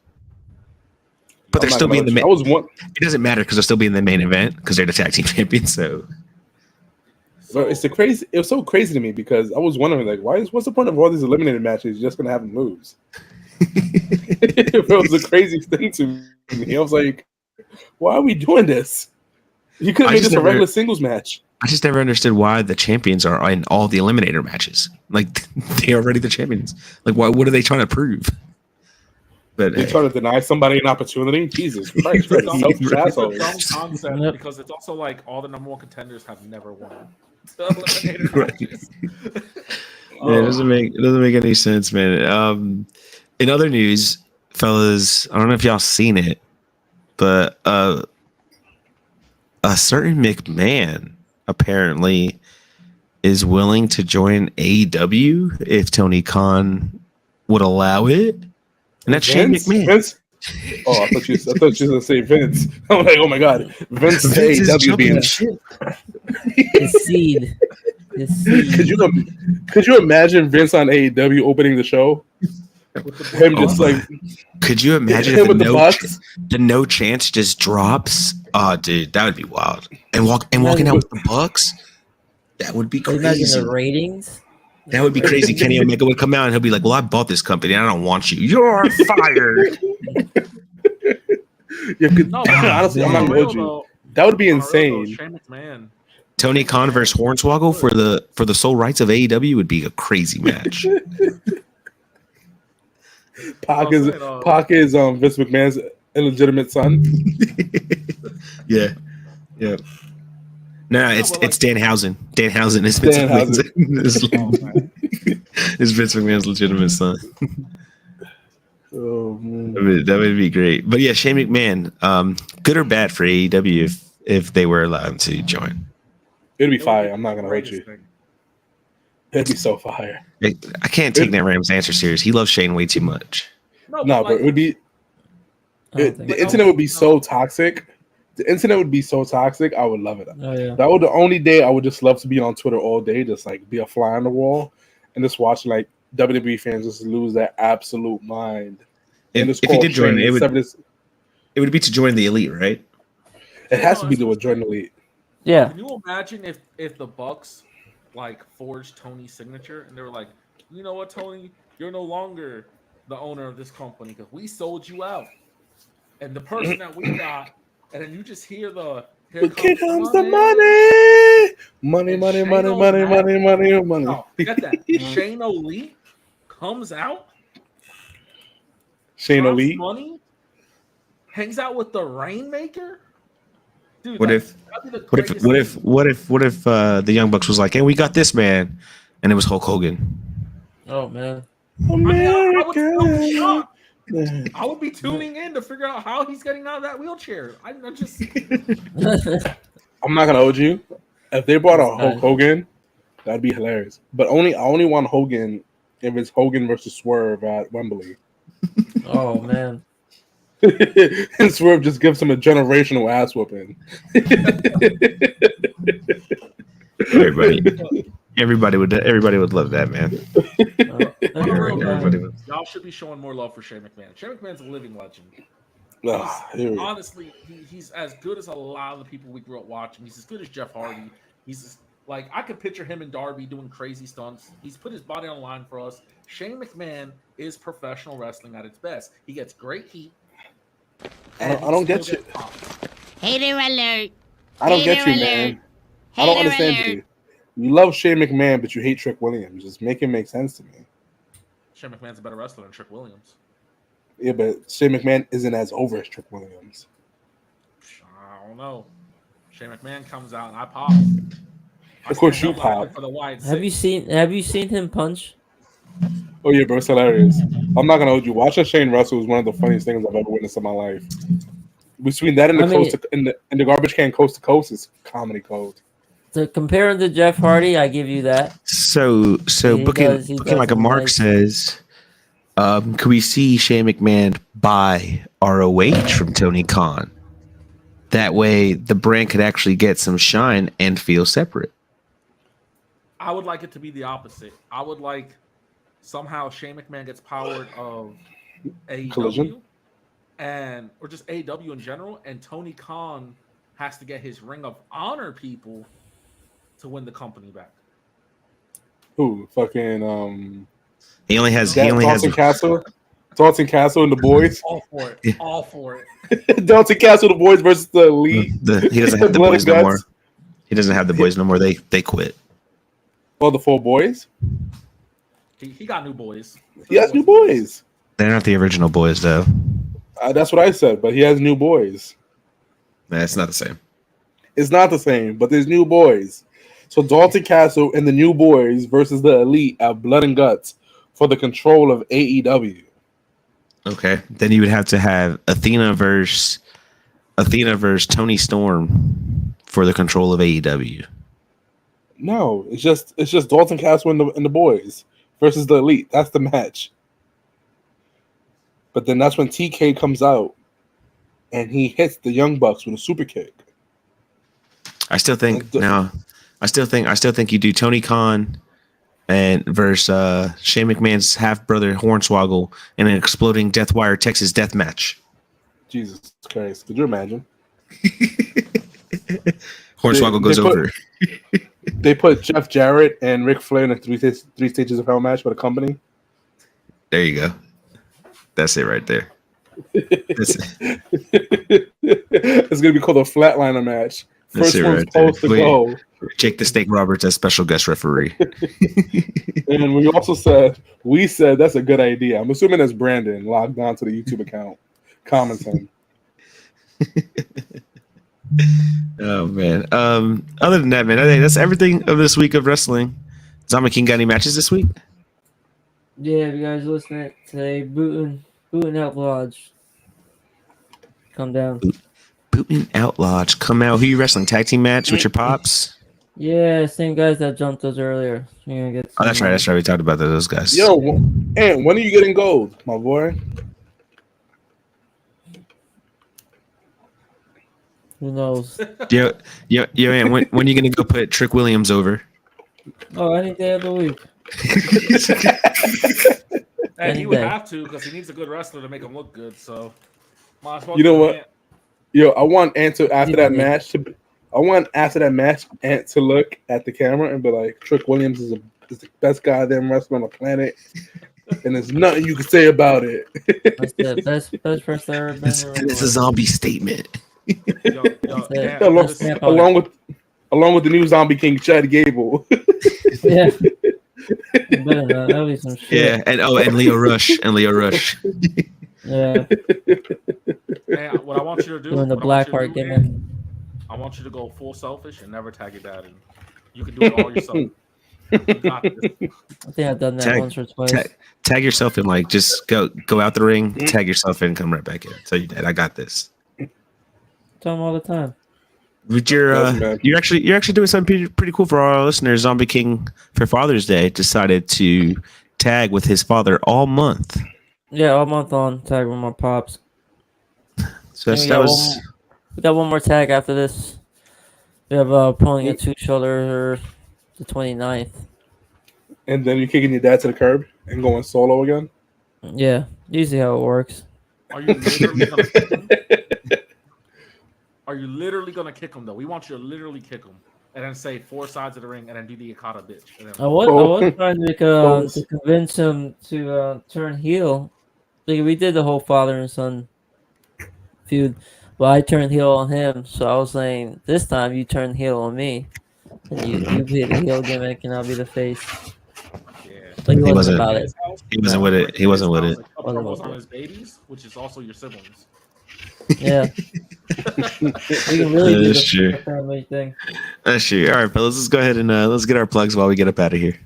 But they're still being the main. It doesn't matter because they'll still be in the main event because they're the tag team champions. So, but it's It was so crazy to me because I was wondering like, what's the point of all these eliminated matches? You're just gonna have them lose. It was a crazy thing to me. I was like, why are we doing this? You could have made this a regular singles match. I just never understood why the champions are in all the eliminator matches. Like they're already the champions. Like what are they trying to prove? But they're trying to deny somebody an opportunity. Jesus Christ! It's a dumb concept because it's also like all the number one contenders have never won. Right. Yeah, it doesn't make any sense, man. In other news, fellas, I don't know if y'all seen it, but a certain McMahon apparently is willing to join AEW if Tony Khan would allow it, and that's Shane McMahon. Vince? Oh, I thought you were going to say Vince. I'm like, oh my god, Vince to Vince is AEW jumping being. ship. The seed. The seed. Could you imagine Vince on AEW opening the show? Him just Could you imagine him if with the Bucks? the no chance just drops? Oh, dude, that would be wild. And walking out with the Bucks, that would be Imagine crazy. the ratings. That would be crazy. Kenny Omega would come out and he'll be like, "Well, I bought this company. I don't want you. You're fired." Honestly, I'm not gonna hold you. That would be insane. Shane McMahon. Tony Khan versus Hornswoggle for the sole rights of AEW would be a crazy match. Pac is Vince McMahon's illegitimate son. Yeah. No, it's Danhausen. Danhausen is Vince McMahon's is Vince McMahon's legitimate son. Oh man, that would be great. But yeah, Shane McMahon, good or bad for AEW if they were allowed to join? It'd be fire. I'm not gonna hold you. It'd be so fire. I can't take Nat Ram's answer serious. He loves Shane way too much. No, but it would be. The internet would be so toxic. The internet would be so toxic. I would love it. Oh, yeah. That would the only day I would just love to be on Twitter all day, just like be a fly on the wall, and just watch like WWE fans just lose their absolute mind. If he did join, it would be to join the Elite, right? It has to be to join the Elite. Yeah. Can you imagine if the Bucks like forged Tony's signature and they were like, you know what, Tony, you're no longer the owner of this company because we sold you out, and the person that we got, and then you just hear here comes the money. No, get that. Shane O'Lee comes out. Shane O'Lee money hangs out with the Rainmaker. Dude, what if the Young Bucks was like, "Hey, we got this man," and it was Hulk Hogan? Oh man, I would be tuning in to figure out how he's getting out of that wheelchair. I'm just. I'm not gonna hold you. If they brought out Hulk Hogan, that'd be hilarious. But I only want Hogan if it's Hogan versus Swerve at Wembley. Oh man. And Swerve just gives him a generational ass whooping. Everybody would love that, man. Everybody would. Y'all should be showing more love for Shane McMahon. Shane McMahon's a living legend. Honestly, he's as good as a lot of the people we grew up watching. He's as good as Jeff Hardy. Like I could picture him and Darby doing crazy stunts. He's put his body on the line for us. Shane McMahon is professional wrestling at its best. He gets great heat. I don't get you. Hater alert. I don't get you, man. I don't understand you. You love Shane McMahon, but you hate Trick Williams. Just make it make sense to me. Shane McMahon's a better wrestler than Trick Williams. Yeah, but Shane McMahon isn't as over as Trick Williams. I don't know. Shane McMahon comes out and I pop. Of course you pop. For the Wyatt Have you seen him punch? Oh yeah, bro, it's hilarious. I'm not gonna hold you. Watching Shane Russell is one of the funniest things I've ever witnessed in my life. Between that and the garbage can coast to coast is comedy gold. To compare him to Jeff Hardy, I give you that. So booking like a Mark says, could we see Shane McMahon buy ROH from Tony Khan? That way, the brand could actually get some shine and feel separate. I would like it to be the opposite. I would like somehow Shane McMahon gets powered of AEW Collision? or just AEW in general, and Tony Khan has to get his Ring of Honor people to win the company back. Who fucking He only has Castle. Dalton Castle and the boys. All for it. All for it. Dalton Castle, the boys versus the Elite. He doesn't have the boys no more. He doesn't have the boys no more. They quit. Oh, the 4 boys. He got new boys. He has new boys. They're not the original boys though. That's what I said. But he has new boys. That's not the same. It's not the same. But there's new boys. So Dalton Castle and the new boys versus the Elite at Blood and Guts for the control of AEW. Okay, then you would have to have Athena versus Tony Storm for the control of AEW. No, it's just Dalton Castle and the boys versus the Elite. That's the match. But then that's when TK comes out and he hits the Young Bucks with a super kick. I still think you do Tony Khan and versus Shane McMahon's half brother Hornswoggle in an exploding Deathwire Texas death match. Jesus Christ! Could you imagine? Hornswoggle goes over. They put Jeff Jarrett and Ric Flair in a three stages of hell match with a company. There you go. That's it right there. It's gonna be called a flatliner match. First one's right supposed to go. Jake the Snake Roberts as special guest referee. And we said that's a good idea. I'm assuming that's Brandon logged on to the YouTube account commenting. Oh man. Other than that, man, I think that's everything of this week of wrestling. Zombie King got any matches this week? Yeah, if you guys listening today, Bootin' Out Lodge. Come down. Bootin' Out Lodge. Come out. Who you wrestling? Tag team match with your pops? Yeah, same guys that jumped us earlier. You're gonna get That's right. We talked about those guys. Yo, and when are you getting gold, my boy? Who knows? Yo, man, when are you gonna go put Trick Williams over? Oh, any day of the week. And he would have to because he needs a good wrestler to make him look good. So, might as well. You know what? Yo, I want Ant to after that match Ant to look at the camera and be like, Trick Williams is the best goddamn wrestler on the planet, and there's nothing you can say about it. That's the best wrestler ever been. It's a zombie statement. Along with the new Zombie King, Chad Gable. Yeah. That'll be some shit. Yeah, and Leo Rush. Yeah. Man, what I want you to do doing the black heart gimmick. I want you to go full selfish and never tag your dad in. You can do it all yourself. You got this. I think I've done that once or twice. Tag yourself in, like, just go out the ring, tag yourself in, come right back in. Tell your dad, I got this. Tell him all the time. But you're actually doing something pretty cool for our listeners. Zombie King for Father's Day decided to tag with his father all month. Yeah, all month on tag with my pops. So we got one more tag after this. We have pulling a 2 shoulder the 29th. And then you're kicking your dad to the curb and going solo again? Yeah, usually how it works. Are you literally gonna kick him? Are you literally gonna kick him though? We want you to literally kick him and then say 4 sides of the ring and then do the Okada bitch. And then I was trying to convince him to turn heel. Like, we did the whole father and son feud, but I turned heel on him. So I was saying, this time you turn heel on me. And you be the heel gimmick and I'll be the face. Yeah. But he wasn't about it. He wasn't with it. He wasn't with it. Promos on his babies, which is also your siblings. Yeah. We can really do the family thing. That's true. All right, fellas, let's go ahead and let's get our plugs while we get up out of here.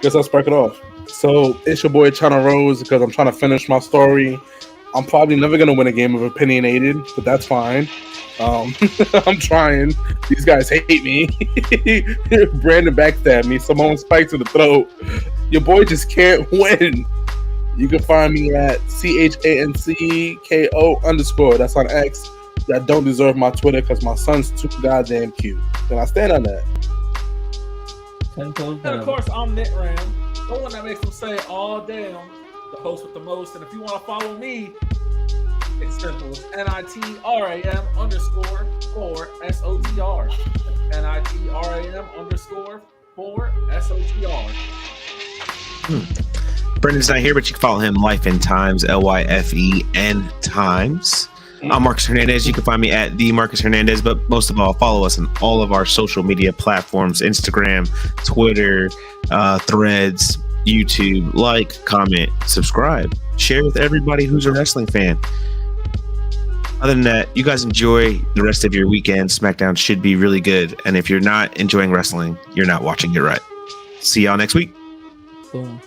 Guess I'll spark it off. So it's your boy China Rose because I'm trying to finish my story. I'm probably never gonna win a game of Opinionated, but that's fine. I'm trying. These guys hate me. Brandon backstabbed me. Simone spiked to the throat. Your boy just can't win. You can find me at CHANCKO_. That's on X. That don't deserve my Twitter because my son's too goddamn cute. And I stand on that. And of course, I'm Nitram, the one that makes them say, "Oh damn," the host with the most. And if you want to follow me, it's simple. It's NITRAM_4SOTR. NITRAM_4SOTR. Brendan's not here, but you can follow him Life in Times, LYFEN Times. I'm Marcus Hernandez. You can find me at the Marcus Hernandez, but most of all, follow us on all of our social media platforms: Instagram, Twitter, Threads, YouTube. Like, comment, subscribe, share with everybody who's a wrestling fan. Other than that, you guys enjoy the rest of your weekend. SmackDown should be really good, and if you're not enjoying wrestling, you're not watching it right. See y'all next week. Boom.